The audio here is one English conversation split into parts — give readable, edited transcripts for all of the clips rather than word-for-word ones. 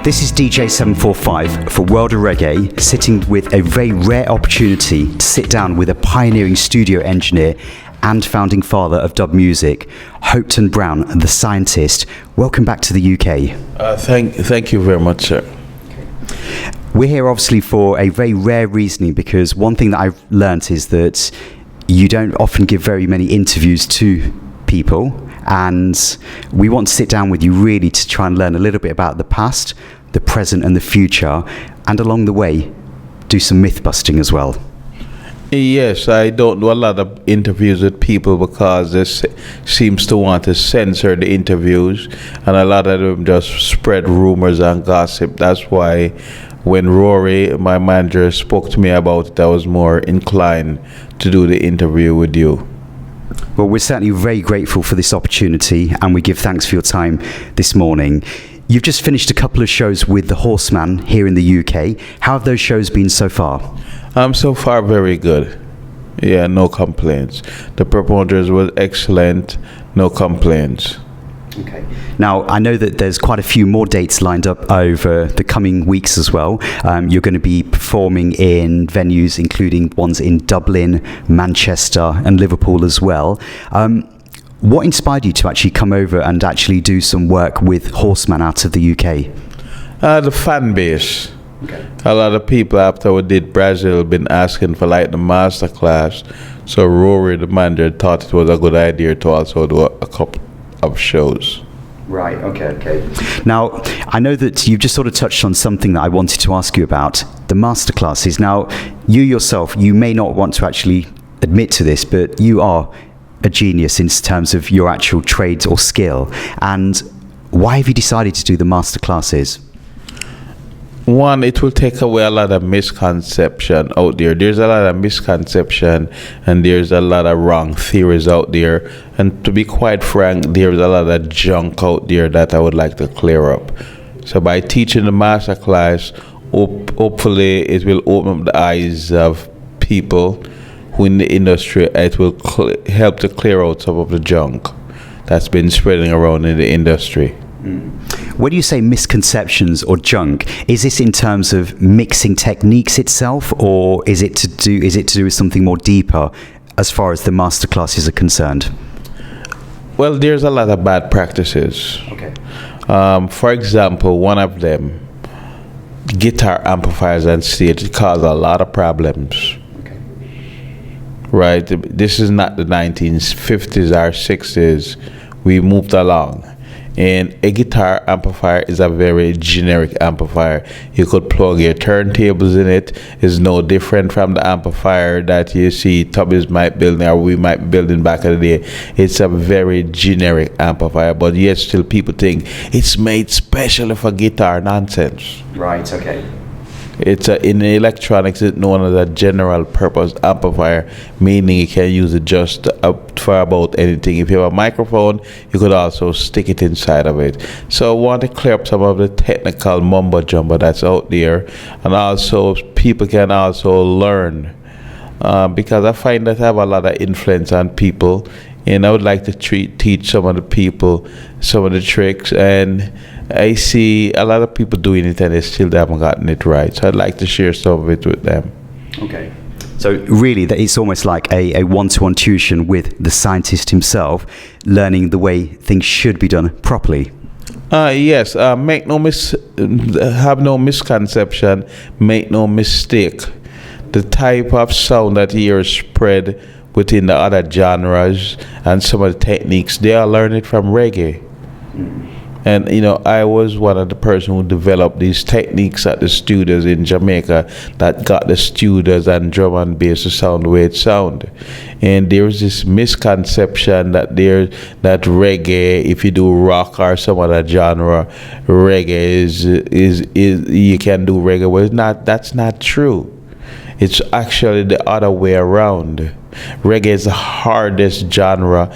This is DJ 745 for World of Reggae, sitting with a very rare opportunity to sit down with a pioneering studio engineer and founding father of dub music, Hopetown Brown, the scientist. Welcome back to the UK. Thank you very much, sir. We're here obviously for a very rare reasoning, because one thing that I've learnt is that you don't often give very many interviews to people, and we want to sit down with you really to try and learn a little bit about the past, the present and the future, and along the way do some myth busting as well. Yes, I don't do a lot of interviews with people because this seems to want to censor the interviews, and a lot of them just spread rumors and gossip. That's why when Rory, my manager, spoke to me about it, I was more inclined to do the interview with you. Well, we're certainly very grateful for this opportunity, and we give thanks for your time this morning. You've just finished a couple of shows with the Horseman here in the UK. How have those shows been so far? So far, very good. Yeah, no complaints. The promoters were excellent, no complaints. Okay. Now, I know that there's quite a few more dates lined up over the coming weeks as well. You're going to be performing in venues including ones in Dublin, Manchester and Liverpool as well. What inspired you to actually come over and actually do some work with Horseman out of the UK? The fan base. Okay. A lot of people after we did Brazil been asking for like the masterclass. So Rory, the manager, thought it was a good idea to also do a couple of shows. Right, okay. Now, I know that you've just sort of touched on something that I wanted to ask you about, the masterclasses. Now, you yourself, you may not want to actually admit to this, but you are a genius in terms of your actual trades or skill. And why have you decided to do the masterclasses? One, it will take away a lot of misconception out there. There's a lot of misconception and there's a lot of wrong theories out there. And to be quite frank, there's a lot of junk out there that I would like to clear up. So by teaching the masterclass, hopefully it will open up the eyes of people who in the industry. It will help to clear out some of the junk that's been spreading around in the industry. When you say misconceptions or junk, is this in terms of mixing techniques itself, or is it to do with something more deeper as far as the masterclasses are concerned? Well, there's a lot of bad practices. Okay. For example, one of them, guitar amplifiers on stage, cause a lot of problems. Okay. Right. This is not the 1950s or 60s. We moved along. And a guitar amplifier is a very generic amplifier. You could plug your turntables in it. It's no different from the amplifier that you see Tubby's might building or we might be building back in the day. It's a very generic amplifier, but yet still people think it's made specially for guitar. Nonsense. Right, okay. It's in electronics, it's known as a general purpose amplifier, meaning you can use it just for about anything. If you have a microphone, you could also stick it inside of it. So I want to clear up some of the technical mumbo jumbo that's out there, and also people can also learn because I find that I have a lot of influence on people, and I would like to teach some of the people some of the tricks, and I see a lot of people doing it and they still haven't gotten it right. So I'd like to share some of it with them. Okay. So really, it's almost like a one-to-one tuition with the scientist himself, learning the way things should be done properly. Yes. Have no misconception. Make no mistake. The type of sound that you hear spread within the other genres and some of the techniques, they are learning from reggae. And, I was one of the person who developed these techniques at the studios in Jamaica that got the studios and drum and bass to sound the way it sound. And there was this misconception that reggae, if you do rock or some other genre, reggae is you can do reggae. Well, that's not true. It's actually the other way around. Reggae is the hardest genre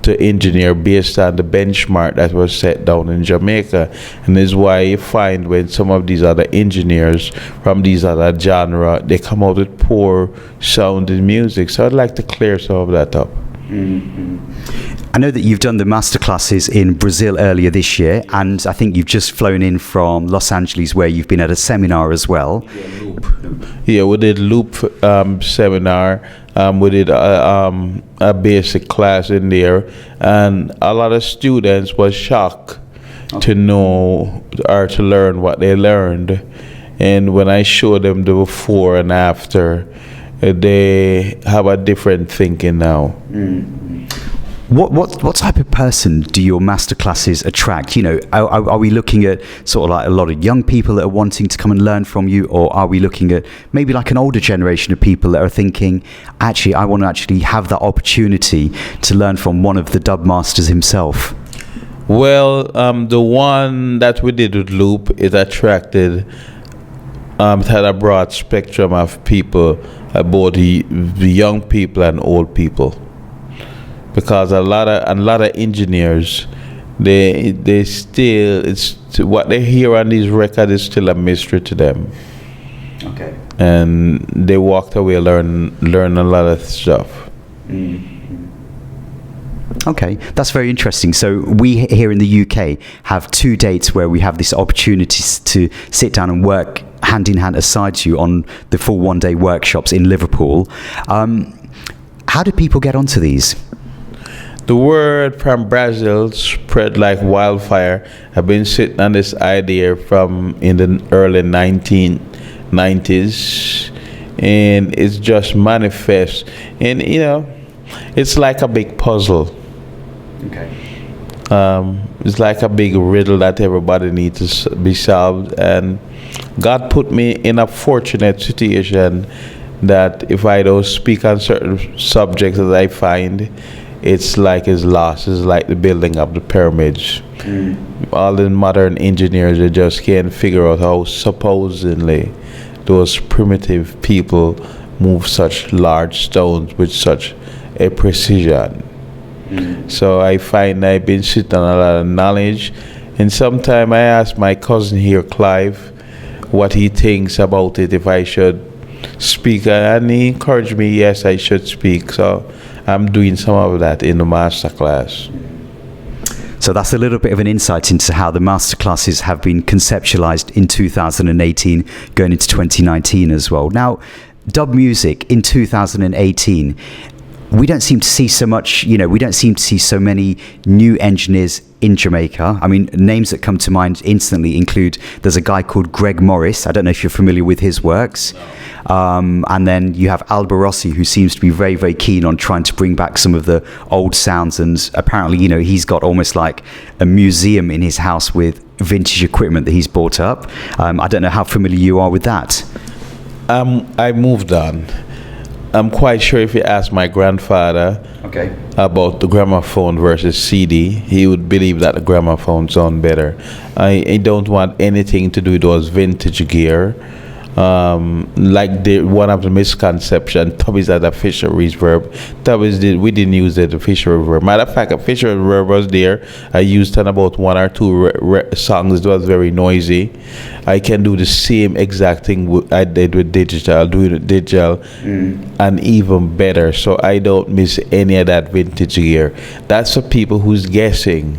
to engineer based on the benchmark that was set down in Jamaica, and this is why you find when some of these other engineers from these other genre, they come out with poor sounding music. So I'd like to clear some of that up. Mm-hmm. I know that you've done the masterclasses in Brazil earlier this year, and I think you've just flown in from Los Angeles where you've been at a seminar as well. Yeah, we did Loop seminar. We did a basic class in there, and a lot of students was shocked to know or to learn what they learned. And when I showed them the before and after, they have a different thinking now. What type of person do your masterclasses attract? You know, are we looking at sort of like a lot of young people that are wanting to come and learn from you, or are we looking at maybe like an older generation of people that are thinking, actually, I want to actually have that opportunity to learn from one of the dub masters himself? Well, the one that we did with Loop, it attracted, it had a broad spectrum of people, both the young people and old people. Because a lot of engineers, they still, it's what they hear on these records is still a mystery to them. Okay. And they walked away learn a lot of stuff. Okay, that's very interesting. So we here in the UK have 2 dates where we have this opportunity to sit down and work hand in hand aside you on the full 1-day workshops in Liverpool. How do people get onto these? The word from Brazil spread like wildfire. I've been sitting on this idea from in the early 1990s, and it's just manifest. And you know, it's like a big puzzle. Okay. It's like a big riddle that everybody needs to be solved. And God put me in a fortunate situation that if I don't speak on certain subjects that I find, it's like it's lost. It's like the building of the pyramids. All the modern engineers, they just can't figure out how supposedly those primitive people move such large stones with such a precision. So I find I've been sitting on a lot of knowledge, and sometimes I ask my cousin here, Clive, what he thinks about it, if I should speak, and he encouraged me, yes, I should speak. So I'm doing some of that in the masterclass. So that's a little bit of an insight into how the masterclasses have been conceptualized in 2018, going into 2019 as well. Now, dub music in 2018, we don't seem to see so much, you know, we don't seem to see so many new engineers in Jamaica. I mean, names that come to mind instantly include, there's a guy called Greg Morris. I don't know if you're familiar with his works. And then you have Alba Rossi, who seems to be very, very keen on trying to bring back some of the old sounds. And apparently, you know, he's got almost like a museum in his house with vintage equipment that he's bought up. I don't know how familiar you are with that. I moved on. I'm quite sure if you ask my grandfather about the gramophone versus CD, he would believe that the gramophone sound better. I don't want anything to do with those vintage gear. Like one of the misconceptions, Tubby's had a Fisher reverb. We didn't use the Fisher reverb. Matter of fact, a Fisher reverb was there. I used it on about 1 or 2 songs. It was very noisy. I can do the same exact thing I did with digital, and even better. So I don't miss any of that vintage gear. That's for people who's guessing.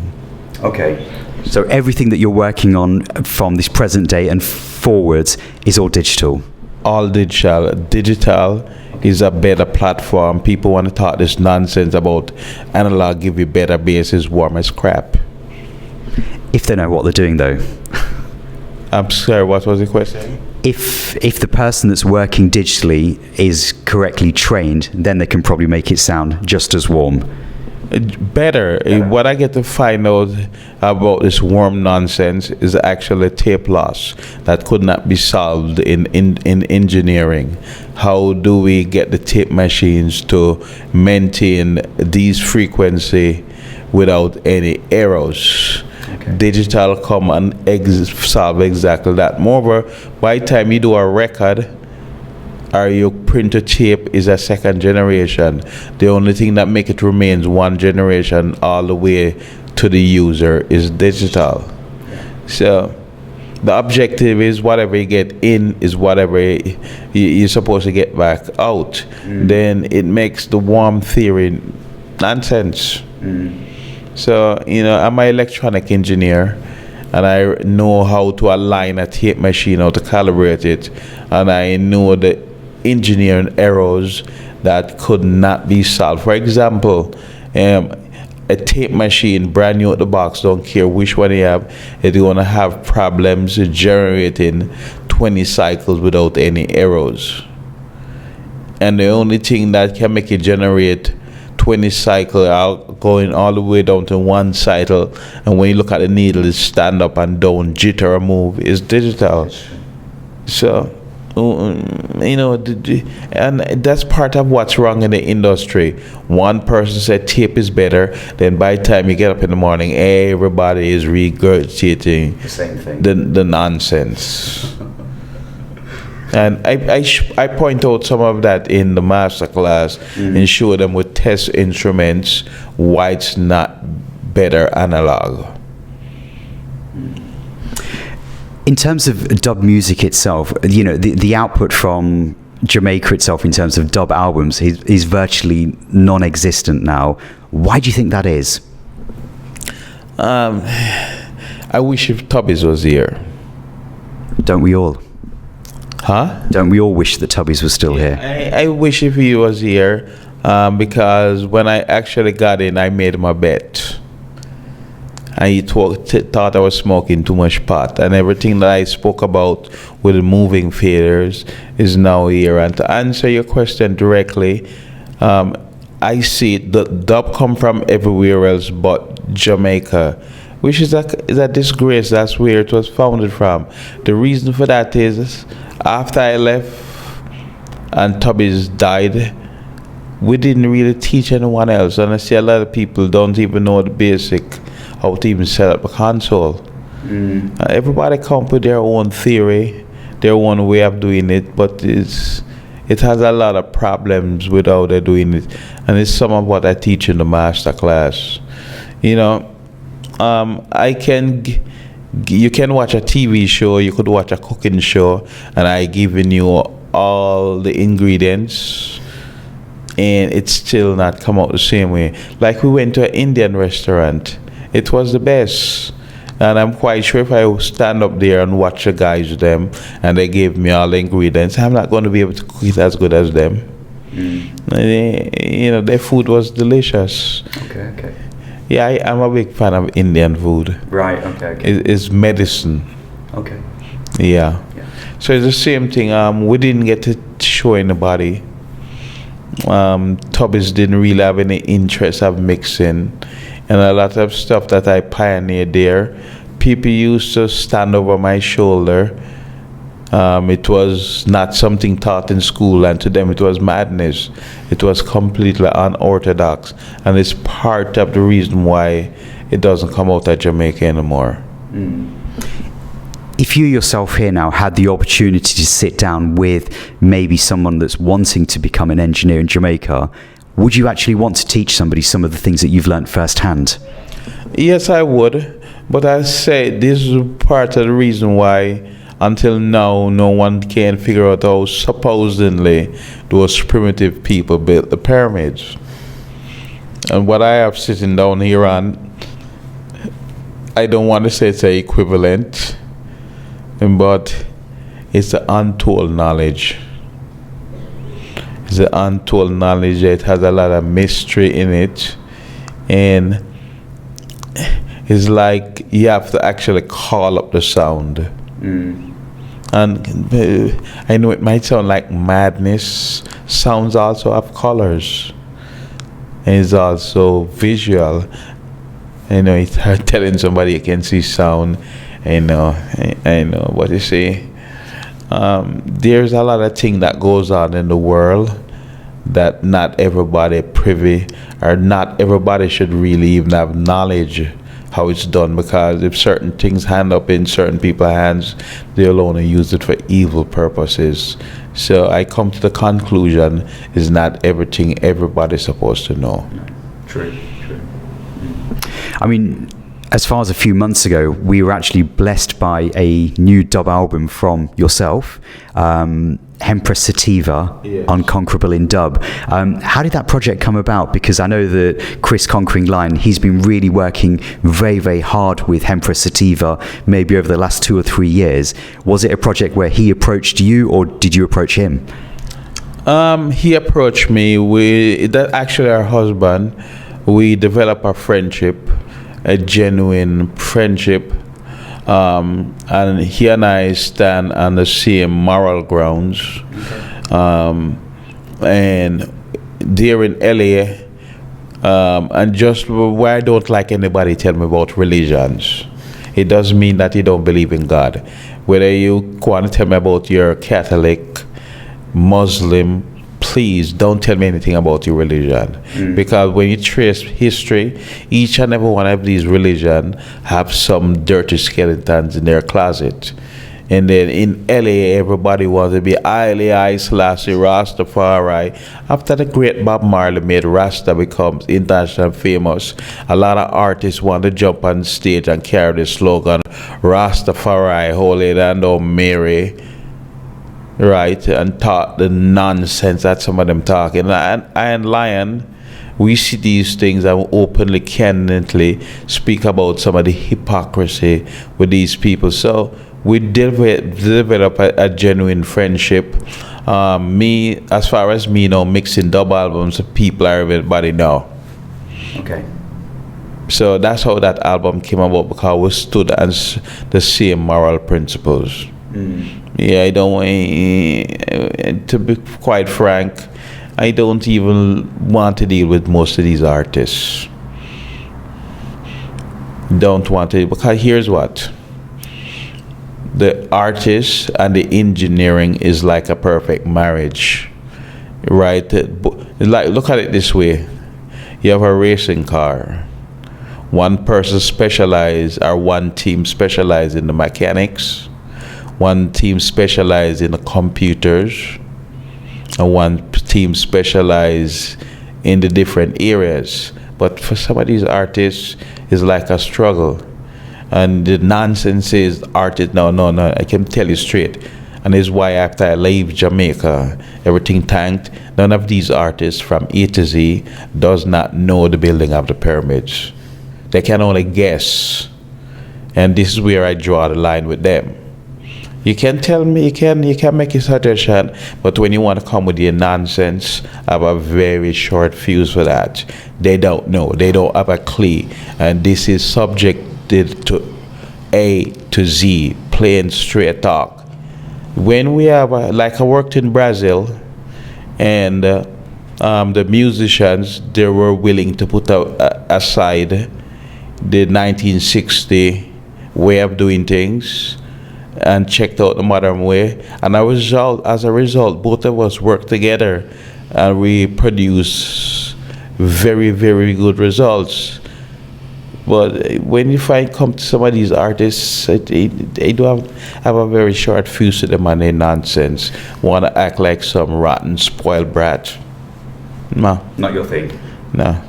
Okay. So everything that you're working on from this present day and forwards is all digital? All digital. Digital is a better platform. People want to talk this nonsense about analog give you better bass is warm as crap. If they know what they're doing, though. I'm sorry, what was the question? If the person that's working digitally is correctly trained, then they can probably make it sound just as warm. Better. What I get to find out about this warm nonsense is actually tape loss that could not be solved in engineering. How do we get the tape machines to maintain these frequency without any errors? Okay. Digital come and solve exactly that. Moreover, by the time you do a record, or your printer tape is a second generation, the only thing that make it remains one generation all the way to the user is digital. So the objective is whatever you get in is whatever you're supposed to get back out. Then it makes the warm theory nonsense. So, I'm an electronic engineer, and I know how to align a tape machine, how to calibrate it, and I know the engineering errors that could not be solved. For example, a tape machine, brand new at the box, don't care which one you have, it's going to have problems generating 20 cycles without any errors. And the only thing that can make it generate 20 cycle out going all the way down to one cycle, and when you look at the needle, it's stand up and down, jitter or move, is digital. So, and that's part of what's wrong in the industry. One person said tape is better, then by the time you get up in the morning, everybody is regurgitating The same thing. the nonsense. And I point out some of that in the masterclass and show them with test instruments why it's not better analog. In terms of dub music itself, the output from Jamaica itself in terms of dub albums is virtually non-existent now. Why do you think that is? I wish if Tubby's was here. Don't we all? Huh? Don't we all wish that Tubby's was still here? I wish if he was here, because when I actually got in, I made him a bet. And he thought I was smoking too much pot. And everything that I spoke about with the moving faders is now here. And to answer your question directly, I see the dub come from everywhere else but Jamaica, which is a disgrace. That's where it was founded from. The reason for that is after I left and Tubby's died, we didn't really teach anyone else. And I see a lot of people don't even know the basic, how to even set up a console. Everybody come up with their own theory, their own way of doing it, but it has a lot of problems with how they're doing it. And it's some of what I teach in the master class. You can watch a TV show, you could watch a cooking show, and I giving you all the ingredients, and it's still not come out the same way. Like we went to an Indian restaurant, it was the best, and I'm quite sure if I stand up there and watch the guys with them, and they gave me all the ingredients, I'm not going to be able to cook it as good as them. Their food was delicious. Okay. Yeah, I'm a big fan of Indian food. Right, okay. It's medicine. Okay. Yeah. So it's the same thing. We didn't get to show anybody. Tubby's didn't really have any interest of mixing. And a lot of stuff that I pioneered there, people used to stand over my shoulder. It was not something taught in school, and to them it was madness. It was completely unorthodox, and it's part of the reason why it doesn't come out at Jamaica anymore. If you yourself here now had the opportunity to sit down with maybe someone that's wanting to become an engineer in Jamaica, would you actually want to teach somebody some of the things that you've learned firsthand? Yes, I would, but I say this is part of the reason why until now no one can figure out how supposedly those primitive people built the pyramids. And what I have sitting down here on, I don't want to say it's an equivalent, but it's the untold knowledge. It's the untold knowledge. It has a lot of mystery in it, and it's like you have to actually call up the sound. And I know it might sound like madness. Sounds also have colors, and it's also visual. It's hard telling somebody you can see sound. I know what you say. There's a lot of things that goes on in the world that not everybody privy, or not everybody should really even have knowledge how it's done, because if certain things end up in certain people's hands, they'll only use it for evil purposes. So I come to the conclusion is not everything everybody's supposed to know. True. I mean, as far as a few months ago, we were actually blessed by a new dub album from yourself, Empress Sativa, Yes. Unconquerable in Dub. How did that project come about? Because I know that Chris Conquering Lion, he's been really working very, very hard with Empress Sativa, maybe over the last 2 or 3 years. Was it a project where he approached you, or did you approach him? He approached me. That actually our husband. We developed a friendship, a genuine friendship, and he and I stand on the same moral grounds. And there in LA, and just why I don't like anybody tell me about religions. It doesn't mean that you don't believe in God. Whether you want to tell me about your Catholic, Muslim, please don't tell me anything about your religion. Because when you trace history, each and every one of these religions have some dirty skeletons in their closet. And then in LA, everybody wants to be Haile Selassie, Rastafari. After the great Bob Marley made Rasta becomes international famous, a lot of artists want to jump on stage and carry the slogan, Rastafari, Holy Land of Mary, right, and talk the nonsense that some of them talking. And Lion, we see these things and openly, candidly speak about some of the hypocrisy with these people. So we develop a genuine friendship. Me, as far as me, mixing dub albums, people, everybody know. Okay. So that's how that album came about, because we stood on the same moral principles. Yeah, I don't, to be quite frank, I don't even want to deal with most of these artists. Don't want to, because here's what. The artist and the engineering is like a perfect marriage, right? Like, look at it this way. You have a racing car. One person specializes, or one team specializes in the mechanics. One team specializes in the computers, and one team specializes in the different areas. But for some of these artists, it's like a struggle. And the nonsense is artists, no, I can tell you straight. And it's why after I leave Jamaica, everything tanked. None of these artists from A to Z does not know the building of the pyramids. They can only guess. And this is where I draw the line with them. You can tell me, you can make a suggestion, but when you want to come with your nonsense, I have a very short fuse for that. They don't know. They don't have a clue. And this is subjected to A to Z, plain straight talk. When we have, like I worked in Brazil, and the musicians, they were willing to put aside the 1960 way of doing things and checked out the modern way, and as a result, both of us worked together and we produce very, very good results. But when you come to some of these artists, they do have a very short fuse to them and they nonsense. Want to act like some rotten, spoiled brat. No. Not your thing? No.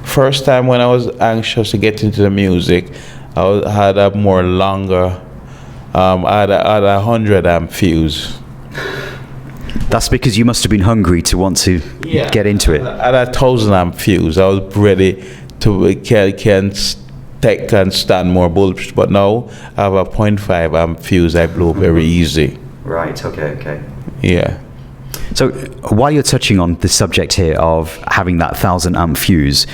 First time when I was anxious to get into the music, I had a more longer, I had a 100 amp fuse. That's because you must have been hungry to want to get into it. I had a 1,000 amp fuse. I was ready to can stand more bullshit, but now I have a 0.5 amp fuse. I blow very easy. Right. Okay. Yeah. So while you're touching on the subject here of having that 1,000 amp fuse,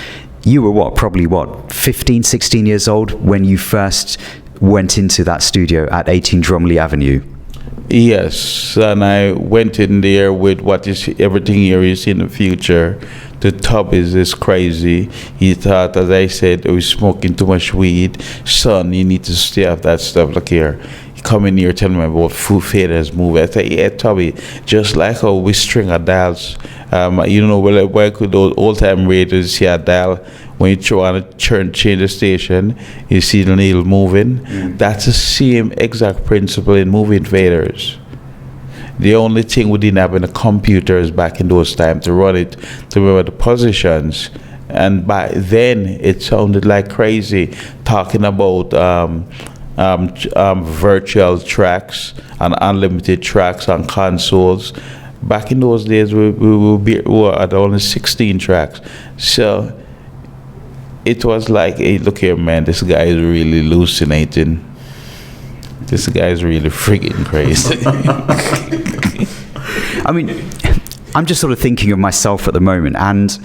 you were probably 15, 16 years old when you first went into that studio at 18 Drumley Avenue. Yes, and I went in there with what is everything here is in the future. The tub is crazy. He thought, as I said, I was smoking too much weed. Son, you need to stay off that stuff. Look here. He come in here telling me about Foo Fighters movie. I said, yeah, Tubby, just like how we string our dials. Where could those old-time radios see a dial? When you try to change the station, you see the needle moving. That's the same exact principle in movie invaders. The only thing we didn't have in the computers back in those times to run it, to remember the positions, And by then, it sounded like crazy, talking about virtual tracks and unlimited tracks on consoles. Back in those days, we were at only 16 tracks. So it was like, hey, look here, man, this guy is really hallucinating. This guy is really freaking crazy. I mean, I'm just sort of thinking of myself at the moment, and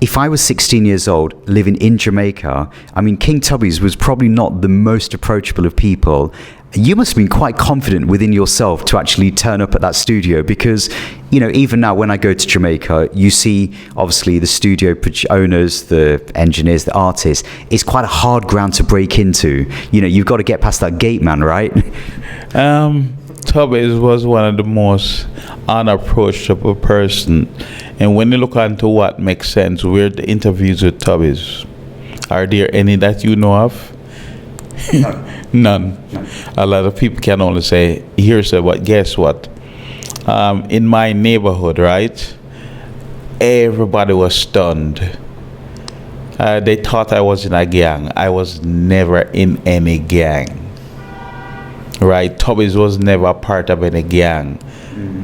if I was 16 years old, living in Jamaica, I mean, King Tubby's was probably not the most approachable of people. You must have been quite confident within yourself to actually turn up at that studio, because, you know, even now when I go to Jamaica, you see, obviously, the studio owners, the engineers, the artists. It's quite a hard ground to break into. You know, you've got to get past that gate, man, right? Tubby's was one of the most unapproachable person. And when you look into what makes sense, where the interviews with Tubby's, are there any that you know of? None. A lot of people can only say, here's what, guess what? In my neighborhood, right? Everybody was stunned. They thought I was in a gang. I was never in any gang. Right? Tubby's was never a part of any gang.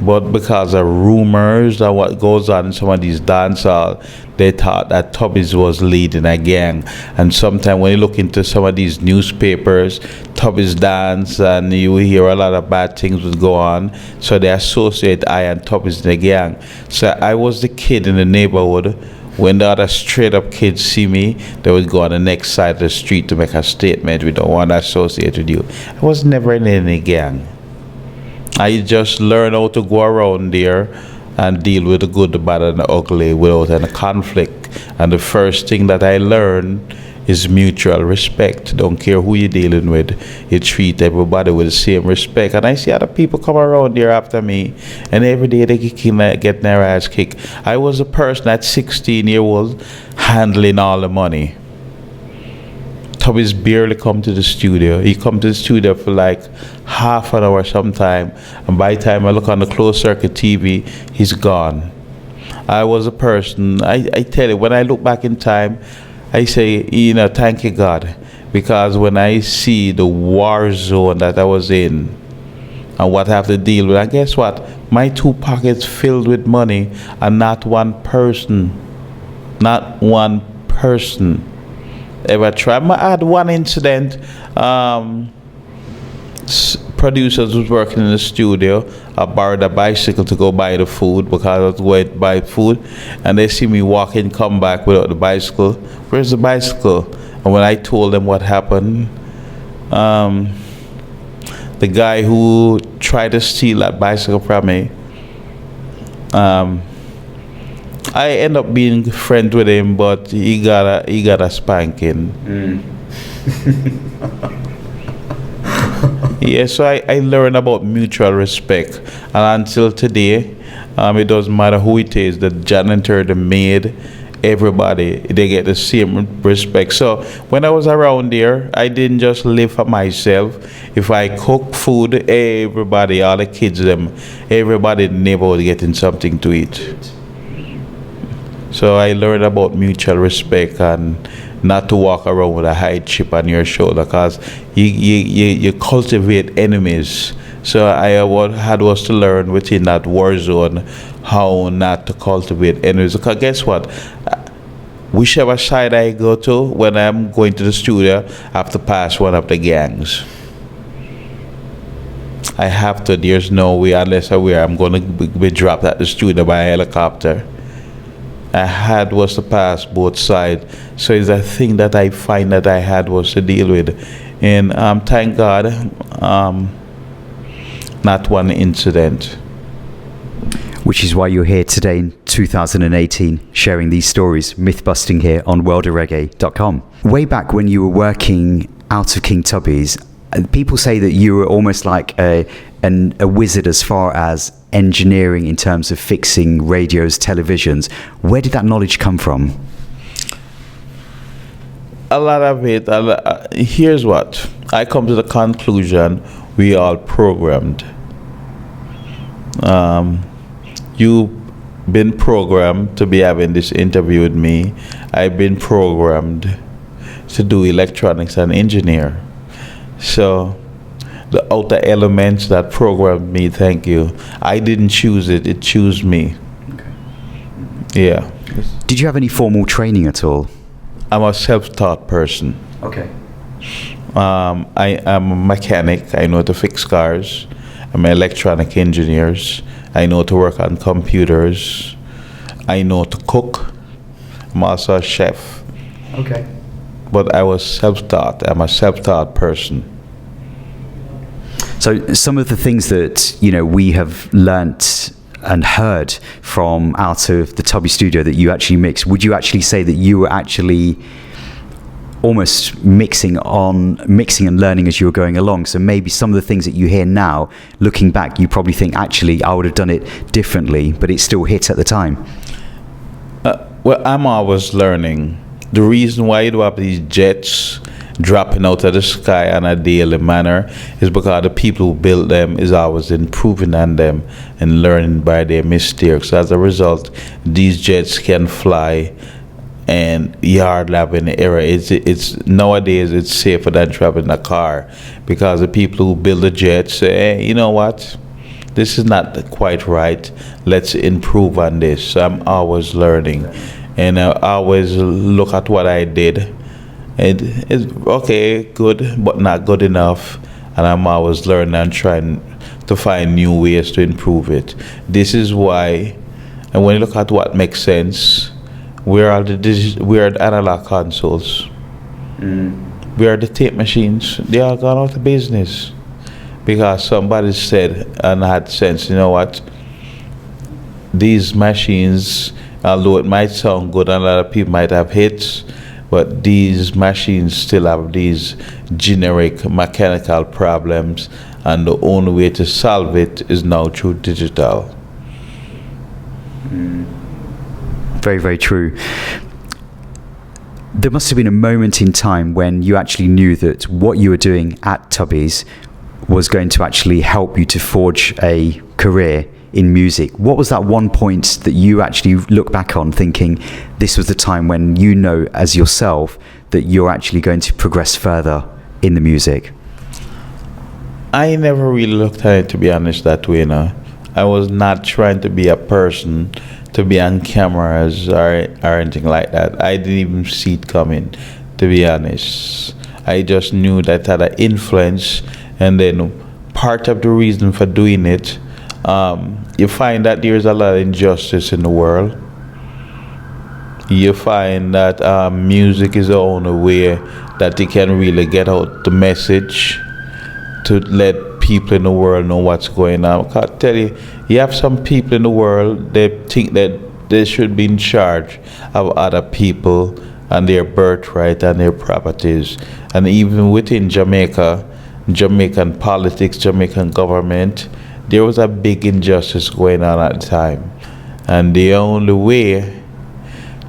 But because of rumors and what goes on in some of these dance halls, they thought that Tubby's was leading a gang. And sometimes when you look into some of these newspapers, Tubby's dance, and you hear a lot of bad things would go on. So they associate I and Tubby's in a gang. So I was the kid in the neighborhood. When the other straight up kids see me, they would go on the next side of the street to make a statement. We don't want to associate with you. I was never in any gang. I just learned how to go around there and deal with the good, the bad, and the ugly without any conflict. And the first thing that I learned is mutual respect. Don't care who you're dealing with, you treat everybody with the same respect. And I see other people come around there after me, and every day they get their ass kicked. I was a person at 16 years old handling all the money. Tubby's barely come to the studio. He come to the studio for like half an hour sometime, and by the time I look on the closed circuit TV, he's gone. I was a person, I tell you, when I look back in time, I say, you know, thank you, God, because when I see the war zone that I was in and what I have to deal with, and guess what? My two pockets filled with money, and not one person ever tried. I had one incident. Producers was working in the studio. I borrowed a bicycle to go buy the food because I was going to buy food, and they see me walk in, come back without the bicycle. Where's the bicycle? And when I told them what happened, the guy who tried to steal that bicycle from me, I end up being friends with him, but he got a spanking. Yeah, so I learned about mutual respect, and until today, it doesn't matter who it is, the janitor, the maid, everybody, they get the same respect. So when I was around there, I didn't just live for myself. If I cook food, everybody, all the kids, everybody in the neighborhood getting something to eat. So I learned about mutual respect and not to walk around with a high chip on your shoulder, because you cultivate enemies. So I had was to learn within that war zone how not to cultivate enemies. Because guess what? Whichever side I go to, when I'm going to the studio, I have to pass one of the gangs. I have to. There's no way, unless I'm going to be dropped at the studio by a helicopter. I was to pass both sides. So it's a thing that I find that I had was to deal with. And thank God, not one incident. Which is why you're here today in 2018, sharing these stories, myth-busting here on worldofreggae.com. Way back when you were working out of King Tubby's, people say that you were almost like a wizard as far as engineering in terms of fixing radios, televisions. Where did that knowledge come from? A lot of it. Here's what. I come to the conclusion, we all programmed. You been programmed to be having this interview with me. I've been programmed to do electronics and engineer. So the outer elements that programmed me, thank you. I didn't choose it, it chose me. Okay. Yeah. Did you have any formal training at all? I'm a self-taught person. Okay. I am a mechanic. I know how to fix cars. I'm an electronic engineer. I know to work on computers. I know to cook. I'm also a chef. Okay. But I was self-taught. I'm a self-taught person. So some of the things that, you know, we have learnt and heard from out of the Tubby studio that you actually mix, would you actually say that you were actually almost mixing and learning as you were going along? So maybe some of the things that you hear now, looking back, you probably think, actually, I would have done it differently, but it still hit at the time. Well, I'm always learning. The reason why you do have these jets dropping out of the sky on a daily manner is because the people who built them is always improving on them and learning by their mistakes. As a result, these jets can fly and yard lab in the era. It's nowadays it's safer than traveling a car, because the people who build the jets say, hey, you know what, this is not quite right, let's improve on this. So I'm always learning, and I always look at what I did. It's okay, good, but not good enough, and I'm always learning and trying to find new ways to improve it. This is why, and when you look at what makes sense, we are the analog consoles. We are the tape machines. They are gone out of business because somebody said and had sense, you know what, these machines, although it might sound good and a lot of people might have hits, but these machines still have these generic mechanical problems, and the only way to solve it is now through digital. Very, very true. There must have been a moment in time when you actually knew that what you were doing at Tubby's was going to actually help you to forge a career in music. What was that one point that you actually look back on thinking this was the time when you know as yourself that you're actually going to progress further in the music? I never really looked at it, to be honest, that way. I was not trying to be a person to be on cameras or anything like that. I didn't even see it coming, to be honest. I just knew that had an influence, and then part of the reason for doing it, you find that there's a lot of injustice in the world. You find that music is the only way that you can really get out the message to let people in the world know what's going on. I can't tell you, you have some people in the world, they think that they should be in charge of other people and their birthright and their properties. And even within Jamaica, Jamaican politics, Jamaican government, there was a big injustice going on at the time. And the only way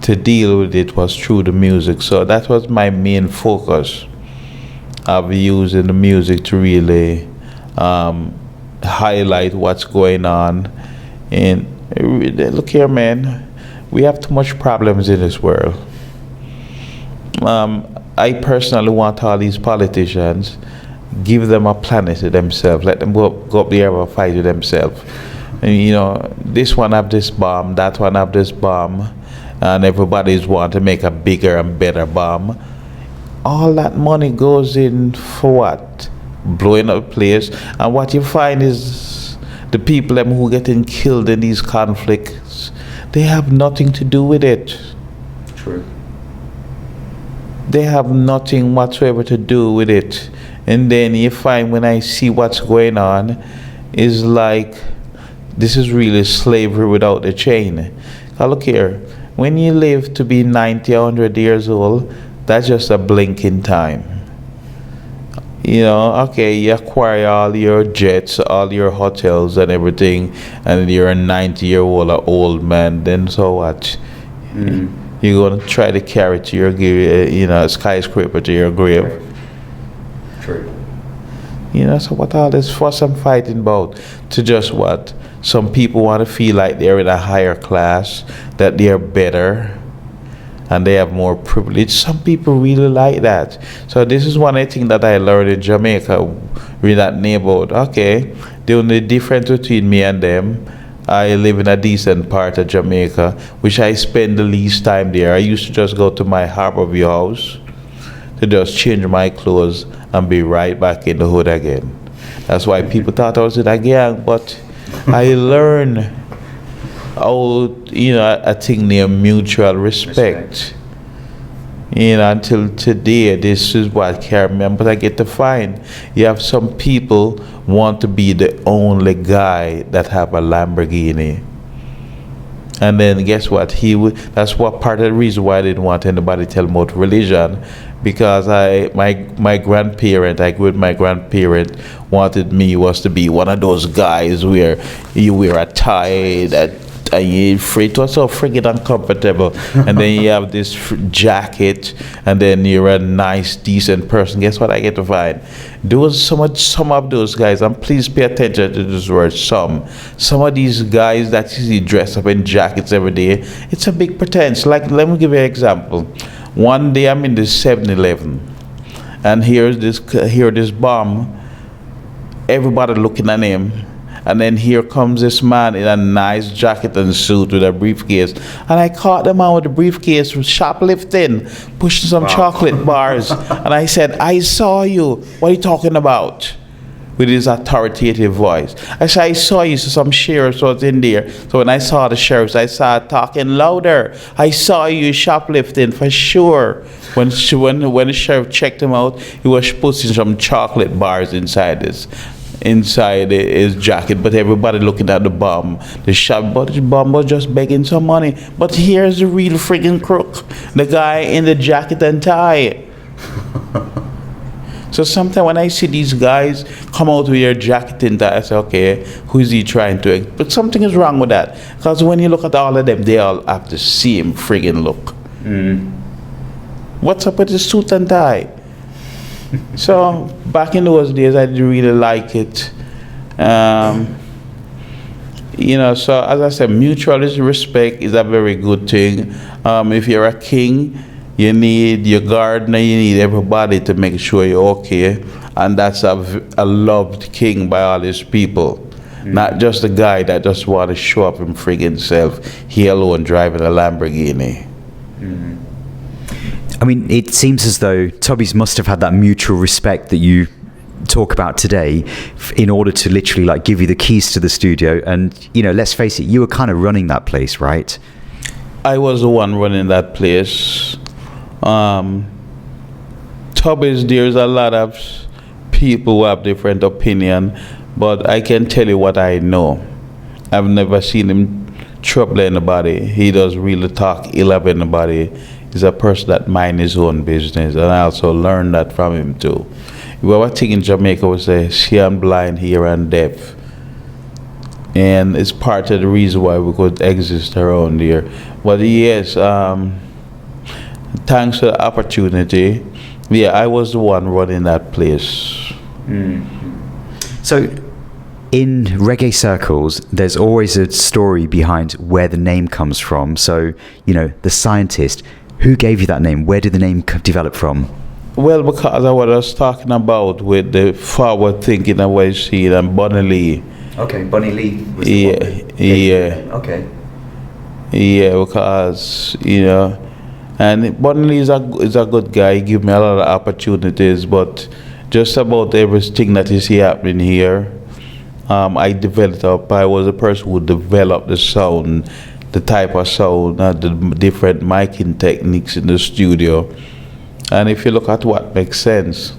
to deal with it was through the music. So that was my main focus of using the music to really highlight what's going on. And look here, man, we have too much problems in this world. I personally want all these politicians, give them a planet to themselves, let them go up there and fight with themselves. And, you know, this one have this bomb, that one have this bomb, and everybody's want to make a bigger and better bomb. All that money goes in for what? Blowing up the place. And what you find is the people them who getting killed in these conflicts, they have nothing to do with it. True. They have nothing whatsoever to do with it. And then you find when I see what's going on, is like, this is really slavery without the chain. Now look here, when you live to be 90 or 100 years old, that's just a blink in time. You know, okay, you acquire all your jets, all your hotels and everything, and you're a 90-year-old or old man, then so what? You're going to try to carry to your, a skyscraper to your grave. True. You know, so what all this fuss and fighting about? To just what? Some people want to feel like they're in a higher class, that they're better, and they have more privilege. Some people really like that. So this is one thing that I learned in Jamaica, with that neighborhood. Okay, the only difference between me and them, I live in a decent part of Jamaica, which I spend the least time there. I used to just go to my Harborview house to just change my clothes and be right back in the hood again. That's why people thought I was in a gang, but I learned a thing near mutual respect. Until today, this is what I can't remember, but I get to find you have some people want to be the only guy that have a Lamborghini. And then guess what? That's what part of the reason why I didn't want anybody to tell about religion, because my grandparent, I grew with my grandparent, wanted me was to be one of those guys where you wear a tie that you're free. It was so friggin' uncomfortable. And then you have this jacket, and then you're a nice, decent person. Guess what I get to find? Some of those guys, and please pay attention to this word, some of these guys that you see dressed up in jackets every day, it's a big pretense. Like, let me give you an example. One day I'm in this 7-Eleven, and here this bum, everybody looking at him. And then here comes this man in a nice jacket and suit with a briefcase. And I caught the man with the briefcase shoplifting, pushing some chocolate bars. And I said, I saw you. What are you talking about? With his authoritative voice. I said, I saw you. So some sheriffs was in there. So when I saw the sheriffs, I started talking louder. I saw you shoplifting for sure. When the sheriff checked him out, he was putting some chocolate bars inside his jacket, but everybody looking at the bum. But the bum was just begging some money. But here's the real freaking crook, the guy in the jacket and tie. So sometimes when I see these guys come out with their jacket and tie, I say, okay, who is he trying to? But something is wrong with that, because when you look at all of them, they all have the same friggin' look. What's up with the suit and tie? So back in those days, I didn't really like it. So as I said, mutual respect is a very good thing. If you're a king, you need your gardener, you need everybody to make sure you're okay. And that's a loved king by all his people. Not just a guy that just want to show up in friggin' self, he alone driving a Lamborghini. I mean, it seems as though Tubby's must have had that mutual respect that you talk about today in order to literally like give you the keys to the studio. And, let's face it, you were kind of running that place, right? I was the one running that place. Tubby's, there's a lot of people who have different opinion, but I can tell you what I know. I've never seen him trouble anybody. He doesn't really talk ill of anybody. He's a person that minds his own business, and I also learned that from him too. We have a thing in Jamaica, we say, see and blind, hear and deaf. And it's part of the reason why we could exist around here. But yes, thanks to the opportunity, I was the one running that place. So, in reggae circles, there's always a story behind where the name comes from. So, the scientist, who gave you that name? Where did the name develop from? Well, because of what I was talking about with the forward thinking and what you see, and Bunny Lee. Okay, Bunny Lee was the one. Yeah. Okay. Yeah, because, and Bunny Lee is a good guy. He give me a lot of opportunities, but just about everything that is happening here, I was the person who developed the sound, the type of sound, the different miking techniques in the studio. And if you look at what makes sense,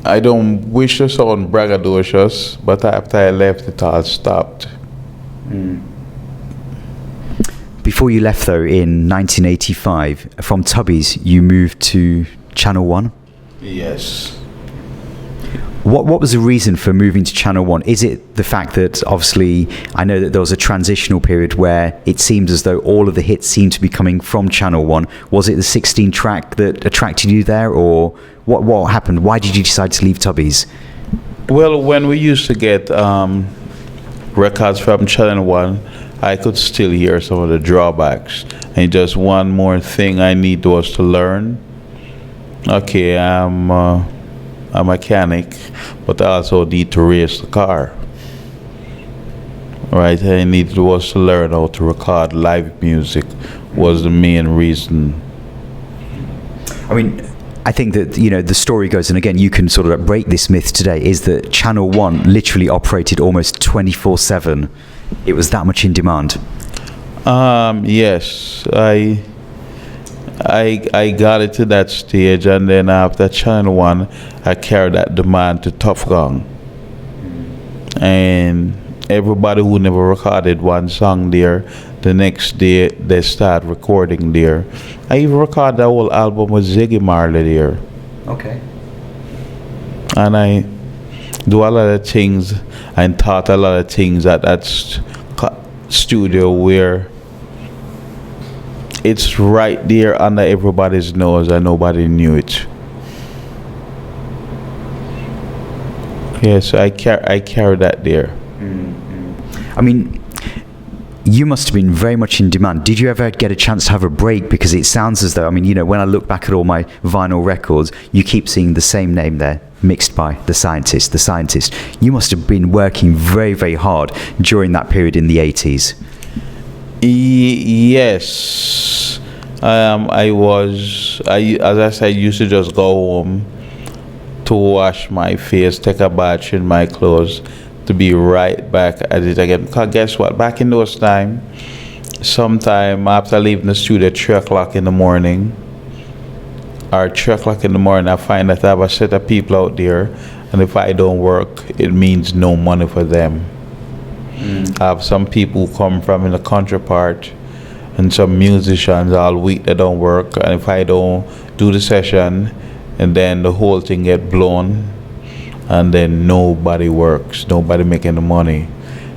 I don't wish to sound braggadocious, but after I left, it all stopped. Before you left, though, in 1985, from Tubby's, you moved to Channel 1? Yes. What was the reason for moving to Channel 1? Is it the fact that, obviously, I know that there was a transitional period where it seemed as though all of the hits seemed to be coming from Channel 1. Was it the 16 track that attracted you there, or what happened? Why did you decide to leave Tubby's? Well, when we used to get records from Channel 1, I could still hear some of the drawbacks. And just one more thing I need was to learn. Okay, I'm a mechanic, but I also need to race the car. Right, I needed was to learn how to record live music was the main reason. I mean, I think that, you know, the story goes, and again, you can sort of break this myth today, is that Channel 1 literally operated almost 24/7. It was that much in demand. Yes, I got it to that stage, and then after Channel 1, I carried that demand to Tough Gong. And everybody who never recorded one song there, the next day they start recording there. I even recorded the whole album with Ziggy Marley there. Okay. And I do a lot of things and taught a lot of things at that studio where it's right there under everybody's nose and nobody knew it. Yeah, so I carry that there. I mean, you must have been very much in demand. Did you ever get a chance to have a break? Because it sounds as though, I mean, you know, when I look back at all my vinyl records, you keep seeing the same name there, mixed by The Scientist, The Scientist. You must have been working very, very hard during that period in the 80s. Yes. I was, as I said, I used to just go home to wash my face, take a bath, change my clothes, to be right back at it again. Because guess what? Back in those times, sometime after leaving the studio at 3 o'clock in the morning, or 3 o'clock in the morning, I find that I have a set of people out there, and if I don't work, it means no money for them. I have some people who come from in the country part, and some musicians all week they don't work, and if I don't do the session, and then the whole thing get blown, and then nobody works, nobody making the money.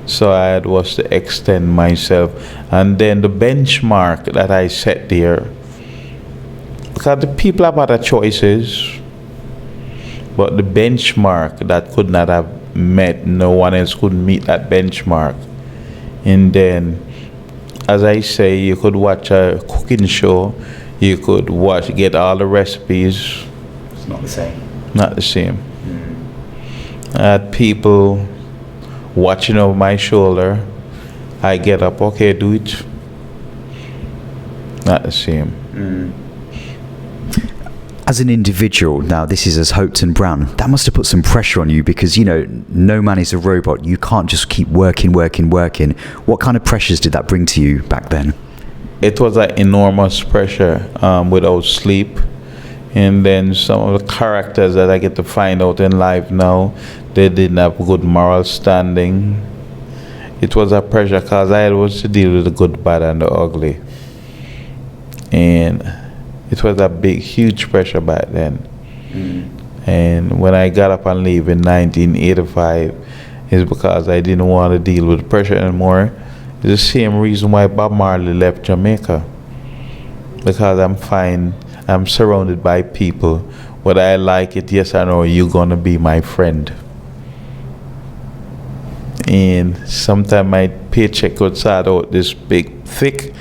So I had was to extend myself, and then the benchmark that I set there, because the people have other choices, but the benchmark that could not have met, no one else could meet that benchmark. And then, as I say, you could watch a cooking show, you could get all the recipes. It's not the same. Not the same. I had people watching over my shoulder. I get up, okay, do it. Not the same. As an individual, now this is as Hopetown Brown, that must have put some pressure on you because, you know, no man is a robot. You can't just keep working. What kind of pressures did that bring to you back then? It was an enormous pressure without sleep. And then some of the characters that I get to find out in life now, they didn't have good moral standing. It was a pressure because I was to deal with the good, bad, and the ugly. And it was a big, huge pressure back then. And when I got up and leave in 1985, it's because I didn't want to deal with the pressure anymore. It's the same reason why Bob Marley left Jamaica. Because I'm surrounded by people. Whether I like it, yes or no, you're gonna be my friend. And sometimes my paycheck would start out this big, thick,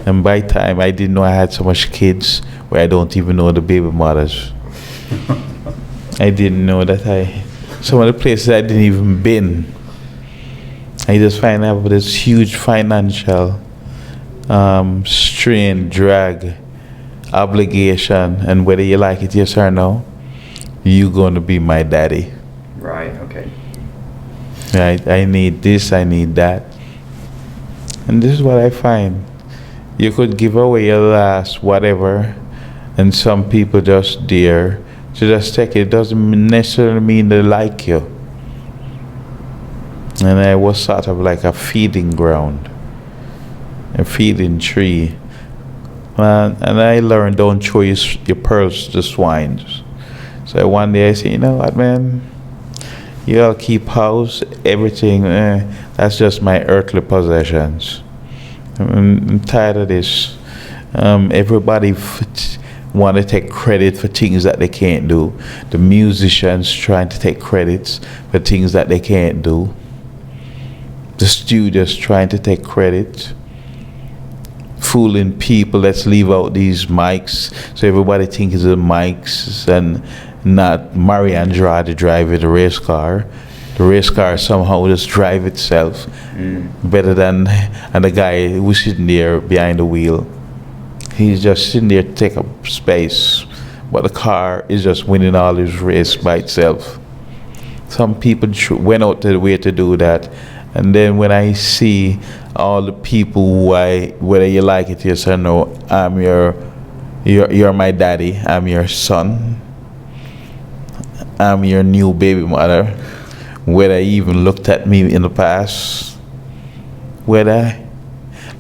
and by the time I didn't know I had so much kids where I don't even know the baby mothers. I didn't know that some of the places I didn't even been. I just find out this huge financial strain, drag, obligation, and whether you like it, yes or no, you're going to be my daddy. Right, okay. I need this, I need that. And this is what I find. You could give away your last whatever, and some people just dare to just take it. It doesn't necessarily mean they like you. And I was sort of like a feeding ground, a feeding tree. And I learned, don't throw your pearls to swines. So one day I said, you know what, man? You all keep house, everything, that's just my earthly possessions. I'm tired of this. Everybody want to take credit for things that they can't do. The musicians trying to take credits for things that they can't do. the studios trying to take credit, fooling people. Let's leave out these mics so everybody thinks it's the mics and not Mari Andrade driving the race car. The race car somehow just drive itself better than and the guy who's sitting there behind the wheel. He's just sitting there to take up space, but the car is just winning all his race by itself. Some people went out to the way to do that. And then when I see all the people who whether you like it, yes or no, you're my daddy, I'm your son, I'm your new baby mother, whether you even looked at me in the past, whether,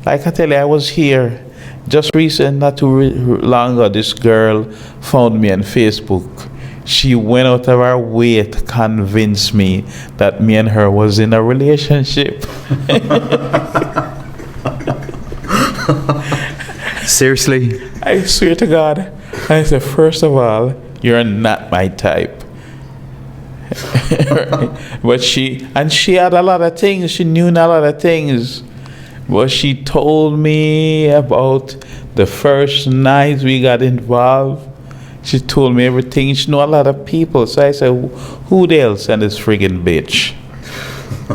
like I tell you, I was here just recent, not too long ago, this girl found me on Facebook. She went out of her way to convince me that me and her was in a relationship. Seriously? I swear to God. I said, first of all, you're not my type. But she had a lot of things. She knew a lot of things. But she told me about the first night we got involved. She told me everything. She knew a lot of people. So I said, who else and this friggin' bitch?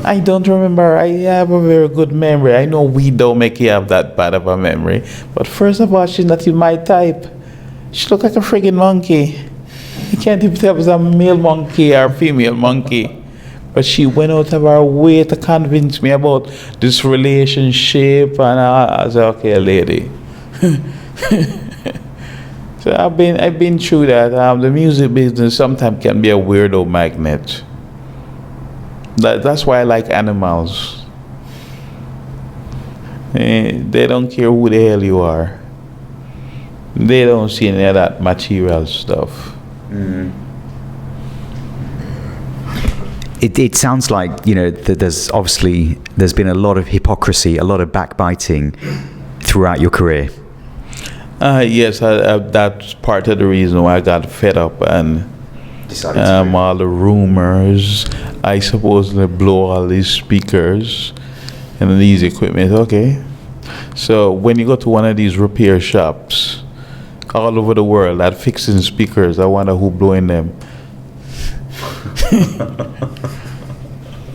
I don't remember. I have a very good memory. I know we don't make you have that bad of a memory. But first of all, she's not even my type. She looked like a friggin' monkey. You can't even tell if it's a male monkey or a female monkey. But she went out of her way to convince me about this relationship. And I said, okay, lady. So I've been through that. The music business sometimes can be a weirdo magnet. That's why I like animals. They don't care who the hell you are. They don't see any of that material stuff. It sounds like, you know, that there's been a lot of hypocrisy, a lot of backbiting throughout your career. Yes, that's part of the reason why I got fed up and all the rumors. I supposedly blow all these speakers and these equipment. Okay, so when you go to one of these repair shops all over the world that fixing speakers, I wonder who blowing them.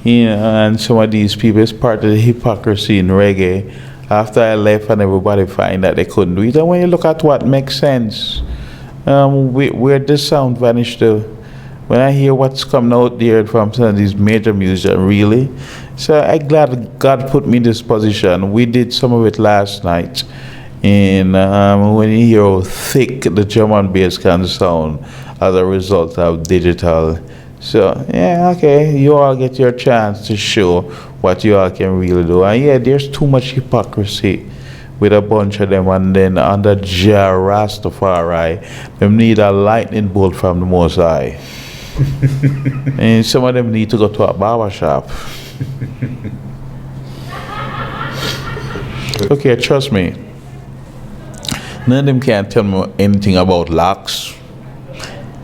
You know, and some of these people, it's part of the hypocrisy in reggae. After I left and everybody find that they couldn't do it, and when you look at what makes sense, where this sound vanished to, when I hear what's coming out there from some of these major musicians, really, so I'm glad God put me in this position. We did some of it last night, and when you hear how thick the drum and bass can sound as a result of digital. So, yeah, okay, you all get your chance to show what you all can really do. And yeah, there's too much hypocrisy with a bunch of them. And then under Jah Rastafari, them need a lightning bolt from the Most High. And some of them need to go to a barber shop. Okay, trust me. None of them can tell me anything about Locks,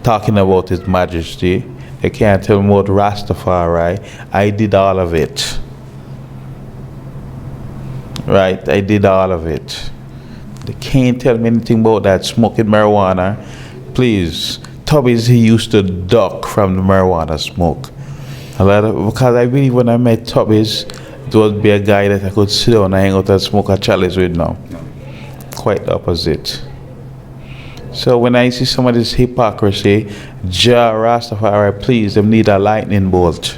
talking about His Majesty. They can't tell me about Rastafari. I did all of it. Right? I did all of it. They can't tell me anything about that smoking marijuana. Please, Tubby's, he used to duck from the marijuana smoke. Because I believe when I met Tubby's, it would be a guy that I could sit down and hang out and smoke a chalice with now. Quite the opposite. So when I see some of this hypocrisy, Jah Rastafari, please, them need a lightning bolt.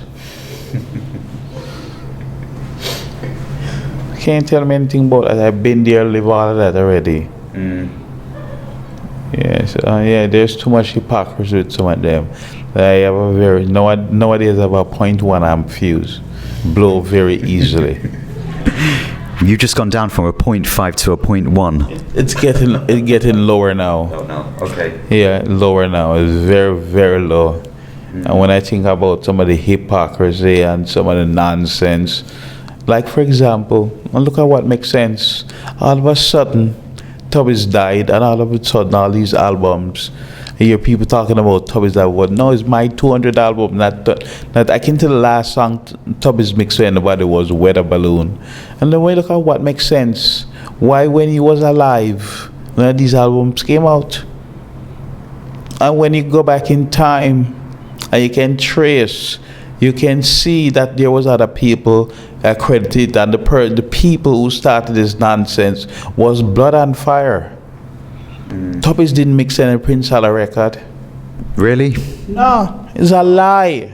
Can't tell me anything about that. I've been there, live all of that already. Yes, yeah, there's too much hypocrisy with some of them. I have a very, nowadays I have a 0.1 amp fuse. Blow very easily. You've just gone down from a 0.5 to a 0.1. It's getting lower now. Oh no, okay. Yeah, lower now. It's very, very low. And when I think about some of the hypocrisy and some of the nonsense, like for example, look at what makes sense. All of a sudden, Tubby's died, and all of a sudden, all these albums I hear people talking about Tubby's that what? No, it's my 200 album. Not I can tell the last song Tubby's mixed with anybody was Weather Balloon. And then we look at what makes sense. Why when he was alive, none of these albums came out? And when you go back in time and you can trace, you can see that there was other people accredited, and the people who started this nonsense was Blood and Fire. Tubby's didn't mix any Prince Alla record. Really? No, it's a lie.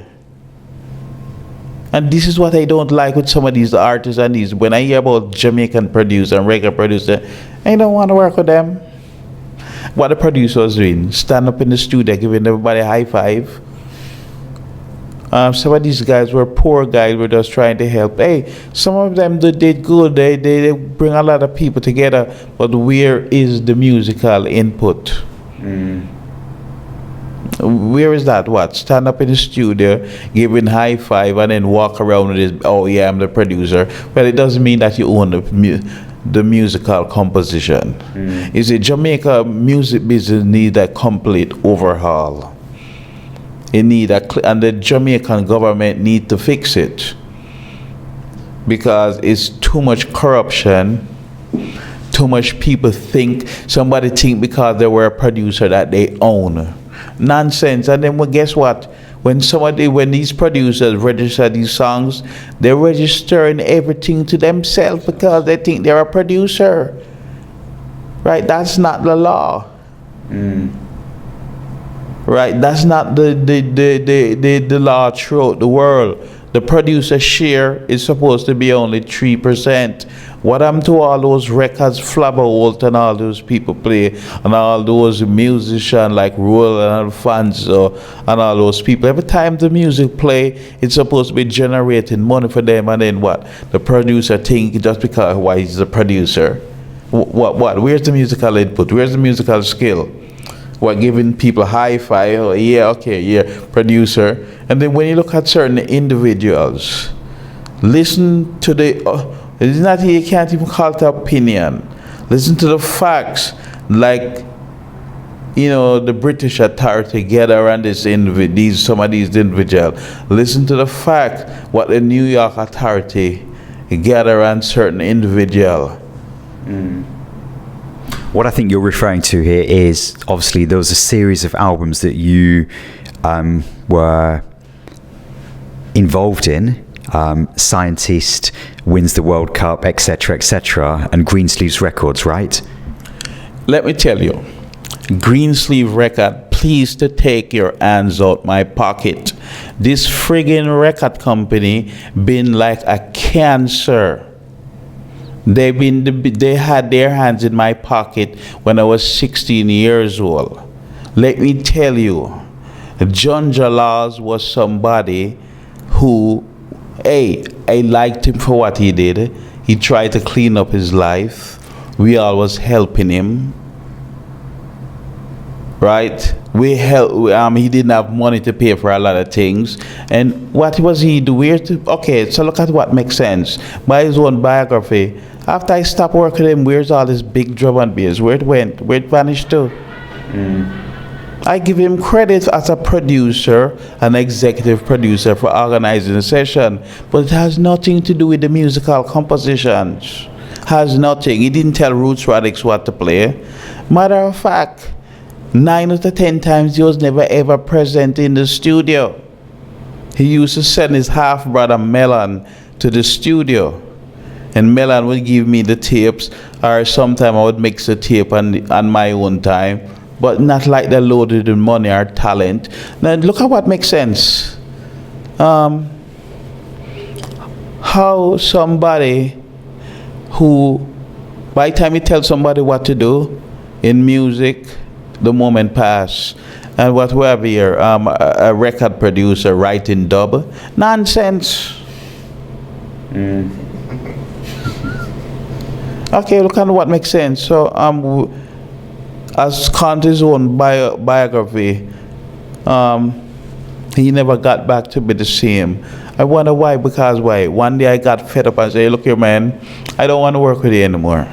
And this is what I don't like with some of these artists and these. When I hear about Jamaican producer and reggae producer, I don't want to work with them. What the producer was doing, stand up in the studio giving everybody a high five. Some of these guys were poor guys, were just trying to help. Hey, some of them did good. They bring a lot of people together. But where is the musical input? Where is that? What? Stand up in the studio, giving high five, and then walk around with this, oh yeah, I'm the producer. Well, it doesn't mean that you own the musical composition. You see, Jamaica music business needs a complete overhaul. It need and the Jamaican government need to fix it, because it's too much corruption, too much people think, somebody think because they were a producer that they own. Nonsense. And then, well, guess what? When these producers register these songs, they're registering everything to themselves because they think they're a producer. Right? That's not the law. Right? That's not the law throughout the world. The producer share is supposed to be only 3%. What happened to all those records Flabber Holt and all those people play, and all those musicians like Roel and Alfonso and all those people? Every time the music play, it's supposed to be generating money for them, and then what? The producer think just because why he's a producer. What? Where's the musical input? Where's the musical skill? What, giving people high five? Oh, yeah, okay, yeah, producer. And then when you look at certain individuals, listen to it's not, you can't even call it opinion. Listen to the facts, like, you know, the British authority get around some of these individuals. Listen to the fact what the New York authority get around certain individual. What I think you're referring to here is, obviously, there was a series of albums that you were involved in. Scientist, Wins the World Cup, etc., and Greensleeves Records, right? Let me tell you, Greensleeves Record, please to take your hands out my pocket. This friggin' record company been like a cancer. They had their hands in my pocket when I was 16 years old. Let me tell you, John Jalaz was somebody who, I liked him for what he did. He tried to clean up his life. We all was helping him. Right? He didn't have money to pay for a lot of things. And what was he doing? Okay, so look at what makes sense. By his own biography, after I stopped working with him, where's all this big drum and bass? Where it went? Where it vanished to? I give him credit as a producer, an executive producer, for organizing the session, but it has nothing to do with the musical compositions. Has nothing. He didn't tell Roots Radix what to play. Matter of fact, 9 out of 10 times he was never ever present in the studio. He used to send his half brother Melon to the studio, and Melon would give me the tapes, or sometime I would mix the tape on my own time, but not like they loaded with money or talent. Now look at what makes sense. How somebody who, by the time you tell somebody what to do in music, the moment pass. And what we have here, a record producer writing dub. Nonsense. Okay, look at what makes sense. So, as Conte's own biography, he never got back to be the same. I wonder why, because why? One day I got fed up and said, look here, man, I don't want to work with you anymore.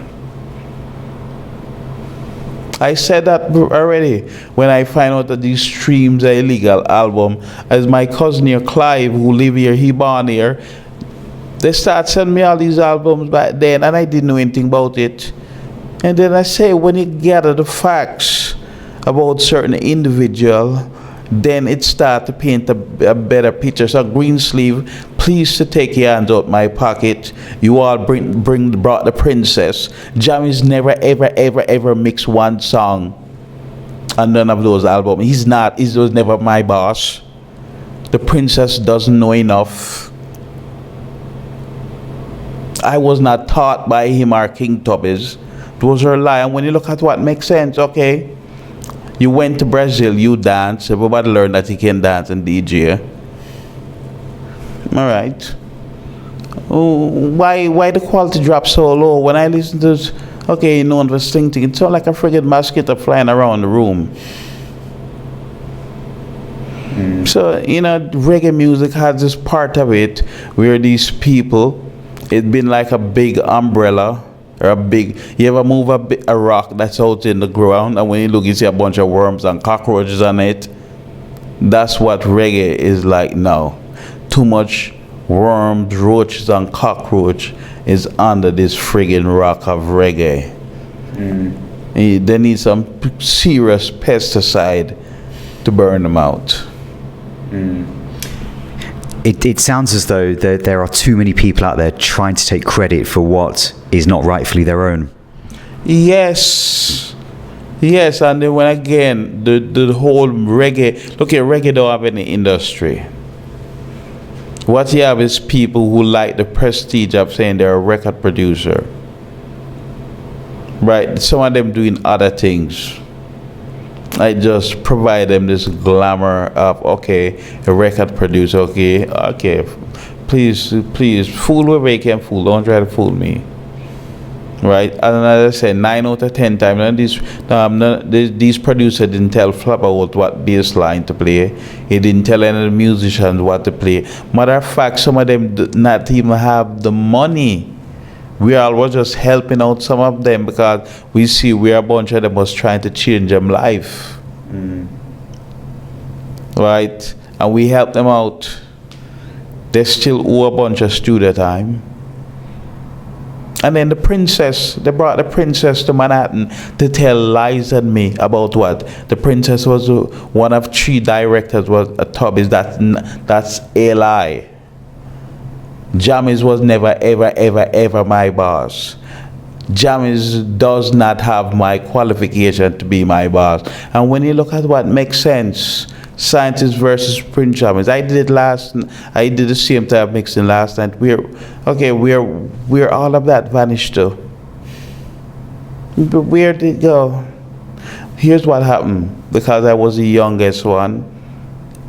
I said that already. When I find out that these streams are illegal album, as my cousin here, Clive, who live here, he born here, they start sending me all these albums back then, and I didn't know anything about it. And then I say, when you gather the facts about certain individual, then it start to paint a better picture. So Greensleeve, please to take your hands out my pocket. You all brought the princess. Jammy's never ever mixed one song on none of those albums. He was never my boss. The princess doesn't know enough. I was not taught by him or King Tubby's. Those are lies. And when you look at what makes sense, okay. You went to Brazil, you dance. Everybody learned that you can dance and DJ. All right. Oh, why the quality drop so low? When I listen to this, okay, no one was thinking, it sounds like a friggin' mosquito flying around the room. So, you know, reggae music has this part of it where these people, it's been like a big umbrella. Or you ever move a rock that's out in the ground, and when you look, you see a bunch of worms and cockroaches on it. That's what reggae is like now. Too much worms, roaches, and cockroach is under this friggin' rock of reggae. They need some serious pesticide to burn them out. It sounds as though there are too many people out there trying to take credit for what is not rightfully their own. Yes, and then when again the whole reggae. Look, reggae don't have any industry. What you have is people who like the prestige of saying they're a record producer. Right? Some of them doing other things. I just provide them this glamour of, okay, a record producer, okay, please, fool whoever you can fool, don't try to fool me. Right? And as I said, 9 out of 10 times, these producers didn't tell Flapper what bass line to play. He didn't tell any of the musicians what to play. Matter of fact, some of them did not even have the money. We all was just helping out some of them because we see we're a bunch of them was trying to change them life. Right? And we help them out. They still owe a bunch of studio time. And then they brought the princess to Manhattan to tell lies on me about what? The princess was one of 3 directors was a Tubby's. That's a lie. Jammies was never ever my boss. Jammies does not have my qualification to be my boss. And when you look at what makes sense, Scientist versus Prince Jammies. I did the same type of mixing last night. Where all of that vanished to? But where did it go? Here's what happened. Because I was the youngest one,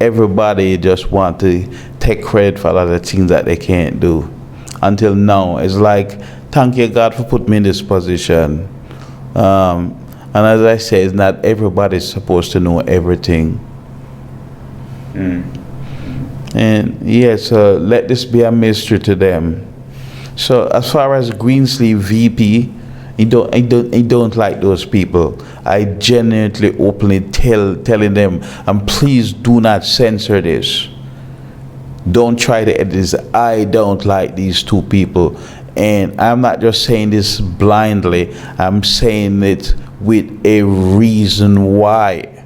everybody just want to take credit for a lot of things that they can't do. Until now, it's like, thank you God for putting me in this position. And as I say, it's not everybody's supposed to know everything. And so let this be a mystery to them. So as far as Greensleeve VP, I don't like those people. I genuinely, openly telling them, and please do not censor this. Don't try to edit this. I don't like these 2 people. And I'm not just saying this blindly. I'm saying it with a reason why.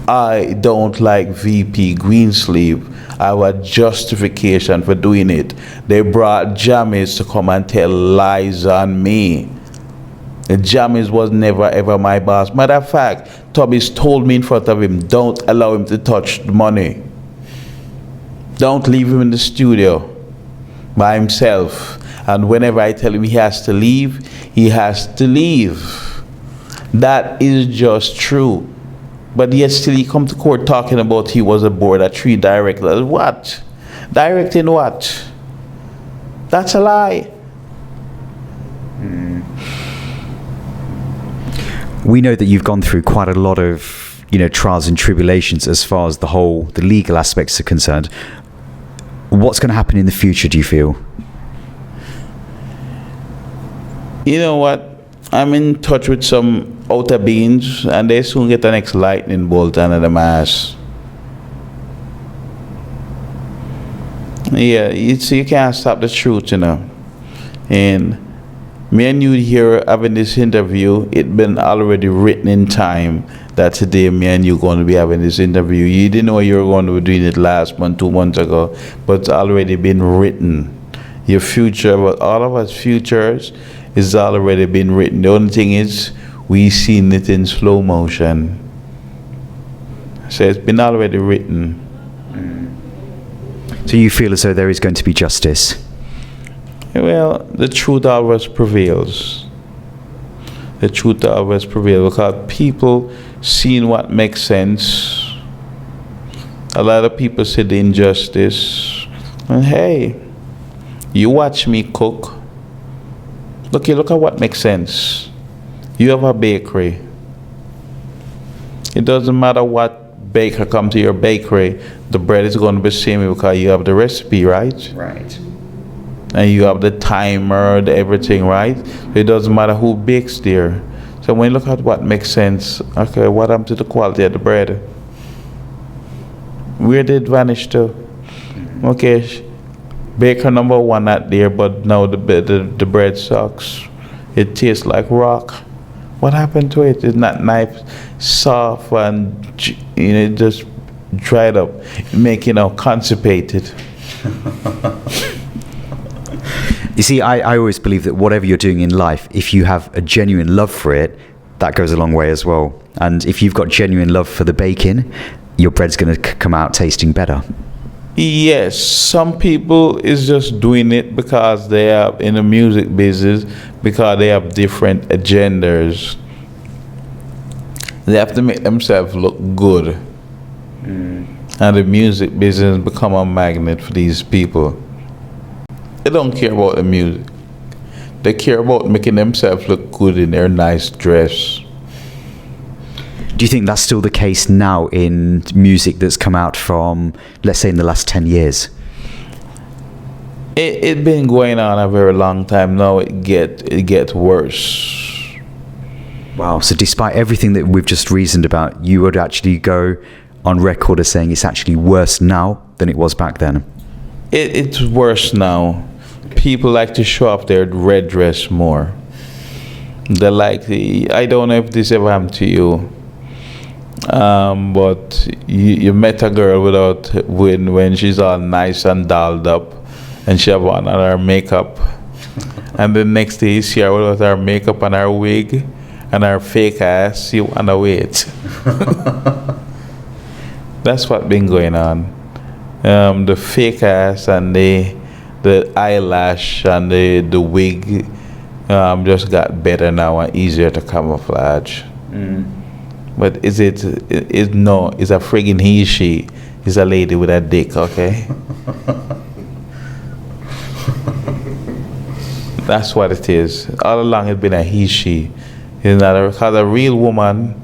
I don't like VP Greensleeve. I have a justification for doing it. They brought Jammies to come and tell lies on me. The Jammies was never ever my boss. Matter of fact, Tubby's told me in front of him, don't allow him to touch the money. Don't leave him in the studio by himself. And whenever I tell him he has to leave, he has to leave. That is just true. But yet still he come to court talking about he was aboard at 3 directors. What? Directing what? That's a lie. We know that you've gone through quite a lot of, trials and tribulations as far as the legal aspects are concerned. What's going to happen in the future, do you feel? You know what? I'm in touch with some outer beings, and they soon get the next lightning bolt under the mass. Yeah, you can't stop the truth, you know. And me and you here having this interview, it been already written in time that today me and you going to be having this interview. You didn't know you were going to be doing it last month, 2 months ago, but it's already been written. Your future, but all of us futures, is already been written. The only thing is, we seen it in slow motion. So it's been already written. So you feel as though there is going to be justice? Well, the truth always prevails. The truth always prevails because people seeing what makes sense. A lot of people see the injustice. And hey, you watch me cook. Look at what makes sense. You have a bakery. It doesn't matter what baker come to your bakery, the bread is going to be the same because you have the recipe, right? Right. And you have the timer, everything, right? It doesn't matter who bakes there. So when you look at what makes sense, okay, what happened to the quality of the bread? Where did it vanish to? Okay, baker number one not there, but now the bread sucks. It tastes like rock. What happened to it? It's not nice, soft, and it just dried up, making constipated. You see, I always believe that whatever you're doing in life, if you have a genuine love for it, that goes a long way as well. And if you've got genuine love for the baking, your bread's going to come out tasting better. Yes, some people is just doing it because they are in the music business, because they have different agendas. They have to make themselves look good. And the music business become a magnet for these people. They don't care about the music. They care about making themselves look good in their nice dress. Do you think that's still the case now in music that's come out from, let's say, in the last 10 years? It's been going on a very long time now. It get worse. Wow. So despite everything that we've just reasoned about, you would actually go on record as saying it's actually worse now than it was back then? It's worse now. People like to show off their red dress more. They like I don't know if this ever happened to you, but you met a girl when she's all nice and dolled up, and she have on her makeup, and the next day you see her without her makeup and her wig and her fake ass. You wanna wait. That's what been going on. The fake ass and the eyelash and the wig just got better now and easier to camouflage. But it's a friggin' he, she. It's a lady with a dick, okay? That's what it is. All along it's been a he, she. It's not because a real woman,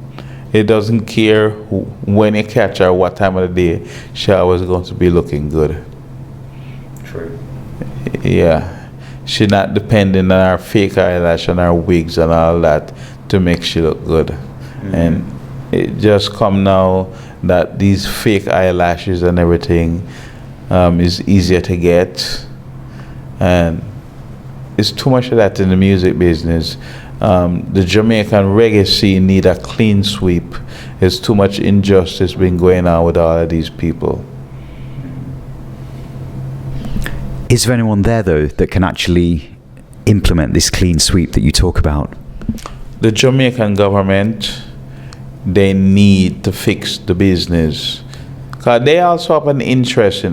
it doesn't care when you catch her, what time of the day, she always going to be looking good. True. Yeah. She's not depending on her fake eyelash and her wigs and all that to make she look good. And it just come now that these fake eyelashes and everything is easier to get. And it's too much of that in the music business. The Jamaican reggae scene need a clean sweep. There's too much injustice been going on with all of these people. Is there anyone there, though, that can actually implement this clean sweep that you talk about? The Jamaican government, they need to fix the business. Because they also have an interest,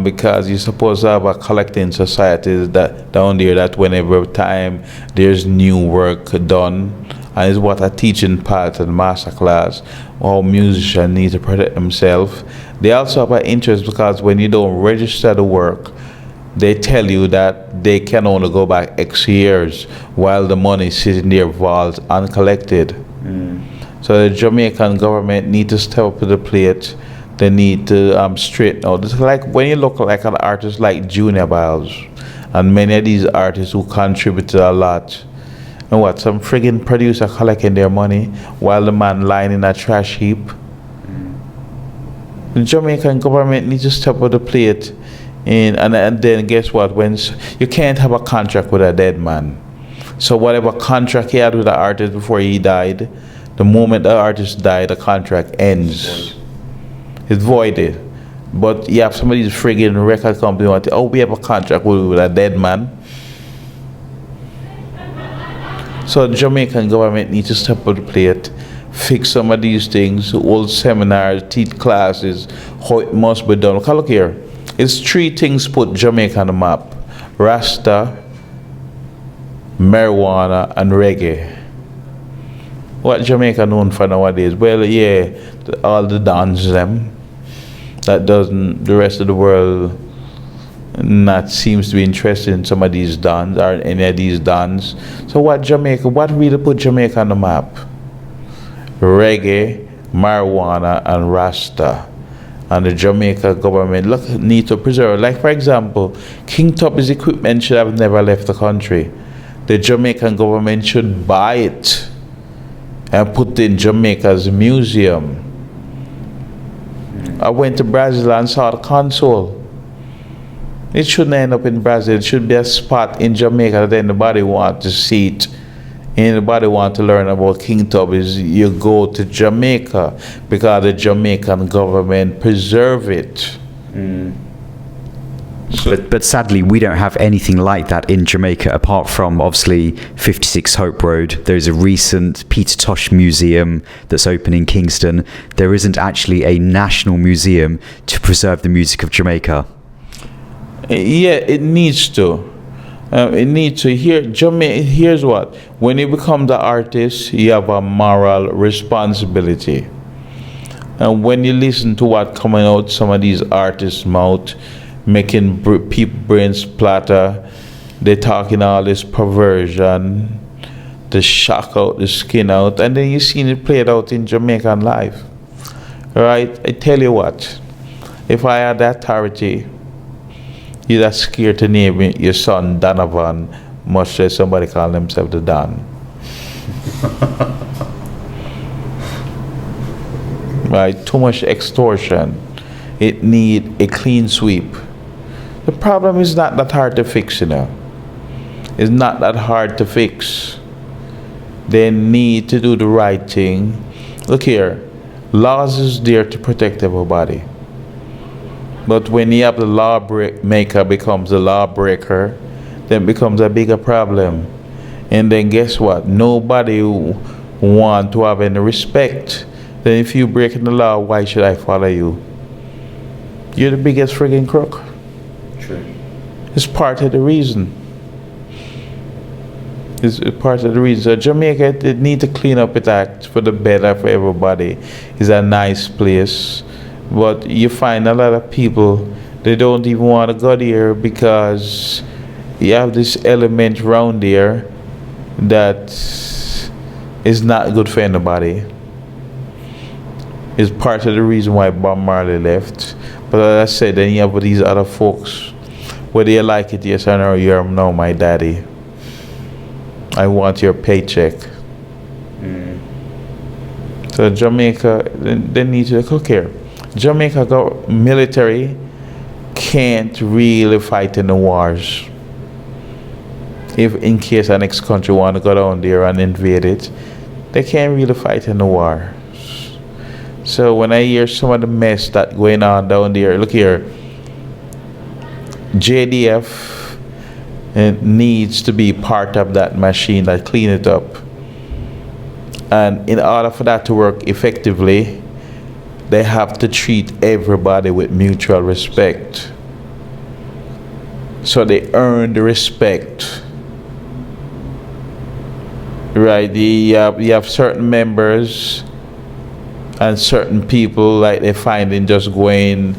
because you're supposed to have a collecting society that down there that whenever time there's new work done, and it's what a teaching part of the Masterclass, how musicians need to protect themselves. They also have an interest because when you don't register the work, they tell you that they can only go back X years while the money is sitting there vault uncollected. So the Jamaican government need to step up to the plate. They need to straighten out. It's like when you look like an artist like Junior Biles And many of these artists who contributed a lot. And what, some friggin' producer collecting their money while the man lying in a trash heap? The Jamaican government needs to step up the plate. And then guess what? You can't have a contract with a dead man. So whatever contract he had with the artist before he died, the moment the artist died, the contract ends. It's voided. But you have some of these friggin' record companies want to, we have a contract with a dead man. So the Jamaican government needs to step up the plate, fix some of these things, hold seminars, teach classes, how it must be done. Look here, it's 3 things put Jamaica on the map: Rasta, marijuana, and reggae. What Jamaica known for nowadays? Well, yeah, all the dance them. That doesn't, the rest of the world not seems to be interested in some of these dons or any of these dons. So what really put Jamaica on the map? Reggae, marijuana, and Rasta. And the Jamaica government need to preserve. Like for example, King Tubby's equipment should have never left the country. The Jamaican government should buy it and put it in Jamaica's museum. I went to Brazil and saw the console. It shouldn't end up in Brazil. It should be a spot in Jamaica that anybody want to see it. Anybody want to learn about King Tubby's, you go to Jamaica because the Jamaican government preserve it. But sadly, we don't have anything like that in Jamaica, apart from obviously 56 Hope Road. There's a recent Peter Tosh Museum that's open in Kingston. There isn't actually a national museum to preserve the music of Jamaica. Yeah, it needs to. It needs to. Here's what. When you become the artist, you have a moral responsibility. And when you listen to what coming out some of these artists' mouth, making people brains splatter, they're talking all this perversion, the shock out, the skin out, and then you seen it played out in Jamaican life. Right? I tell you what, if I had that authority, you're that scared to name your son Donovan, much as somebody call themselves the Don. Right? Too much extortion. It need a clean sweep. The problem is not that hard to fix, you know. It's not that hard to fix. They need to do the right thing. Look here, laws is there to protect everybody. But when you have the lawmaker becomes the lawbreaker, then it becomes a bigger problem. And then guess what? Nobody want to have any respect. Then if you breaking the law, why should I follow you? You're the biggest friggin' crook. True. It's part of the reason. It's part of the reason. So Jamaica, they need to clean up its act for the better for everybody. It's a nice place. But you find a lot of people, they don't even want to go there because you have this element around there that is not good for anybody. It's part of the reason why Bob Marley left. But as I said, then you have these other folks, whether you like it, yes or no, you're no, my daddy. I want your paycheck. So Jamaica, they need to cook here. Jamaica military can't really fight in the wars. If in case the next country want to go down there and invade it, they can't really fight in the war. So when I hear some of the mess that going on down there, look here, JDF needs to be part of that machine that clean it up. And in order for that to work effectively, they have to treat everybody with mutual respect. So they earn the respect. Right? You have certain members and certain people like they find in just join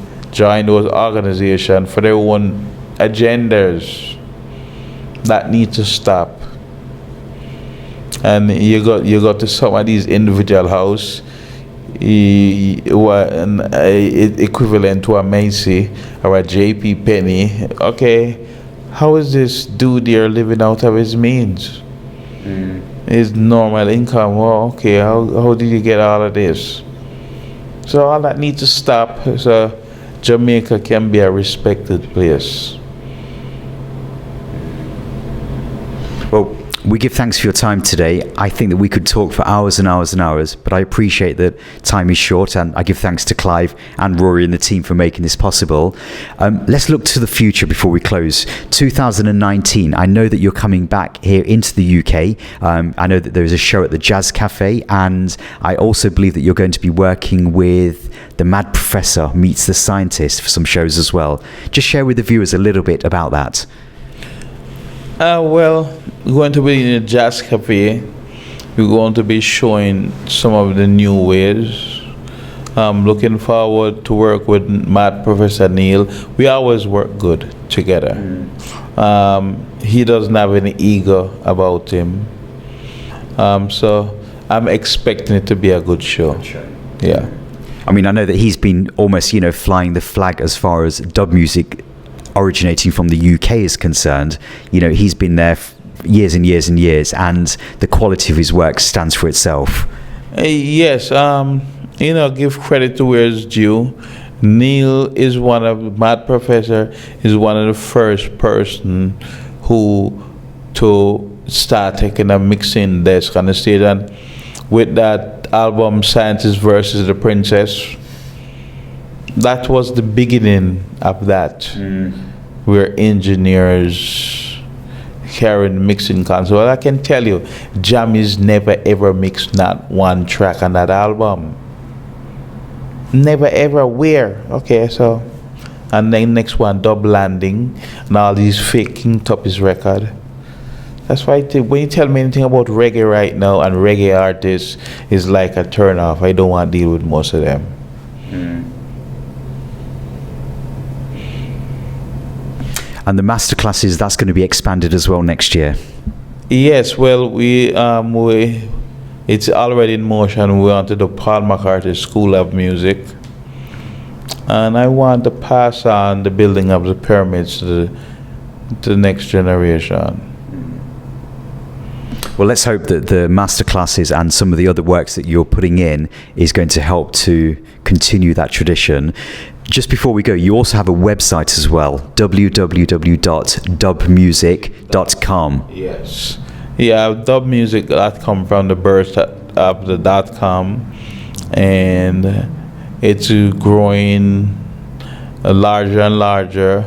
those organizations for their own agendas. That need to stop. And you got to some of these individual house, equivalent to a Macy or a JP Penny. Okay, how is this dude here living out of his means? His normal income. Well, okay, how did you get all of this? So all that needs to stop so Jamaica can be a respected place. Well, we give thanks for your time today. I think that we could talk for hours and hours and hours, but I appreciate that time is short, and I give thanks to Clive and Rory and the team for making this possible. Let's look to the future before we close. 2019, I know that you're coming back here into the UK. I know that there is a show at the Jazz Cafe, and I also believe that you're going to be working with the Mad Professor Meets the Scientist for some shows as well. Just share with the viewers a little bit about that. Well, we're going to be in a jazz cafe. We're going to be showing some of the new ways. I'm looking forward to work with Mad Professor Neil. We always work good together. He doesn't have any ego about him. So I'm expecting it to be a good show. Yeah. I mean, I know that he's been almost, flying the flag as far as dub music originating from the UK is concerned. He's been there years and years and years, and the quality of his work stands for itself. Yes, give credit to where it's due. Neil is Mad Professor is one of the first person to start taking a mixing desk on the stage, and with that album Scientist versus the Princess, that was the beginning of that. Where engineers carrying mixing console. Well, I can tell you, Jammy's never ever mixed not one track on that album. Never ever. Where? Okay, so, and then next one, Dub Landing, and all these fake King Tubby's record. That's why when you tell me anything about reggae right now and reggae artists, is like a turn off. I don't want to deal with most of them. And the Masterclasses, that's going to be expanded as well next year. Yes, well, it's already in motion. We want to do Paul McCarthy School of Music, and I want to pass on the building of the pyramids to the next generation. Well, let's hope that the Masterclasses and some of the other works that you're putting in is going to help to continue that tradition. Just before we go, you also have a website as well, www.dubmusic.com. Yes. Yeah, dubmusic.com from the birth of the .com, and it's growing larger and larger.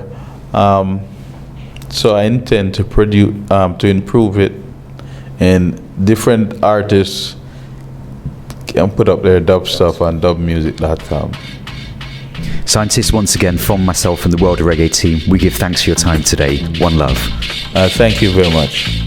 So I intend to to improve it, and different artists can put up their dub stuff on dubmusic.com. Scientists, once again, from myself and the World of Reggae team, we give thanks for your time today. One love. Thank you very much.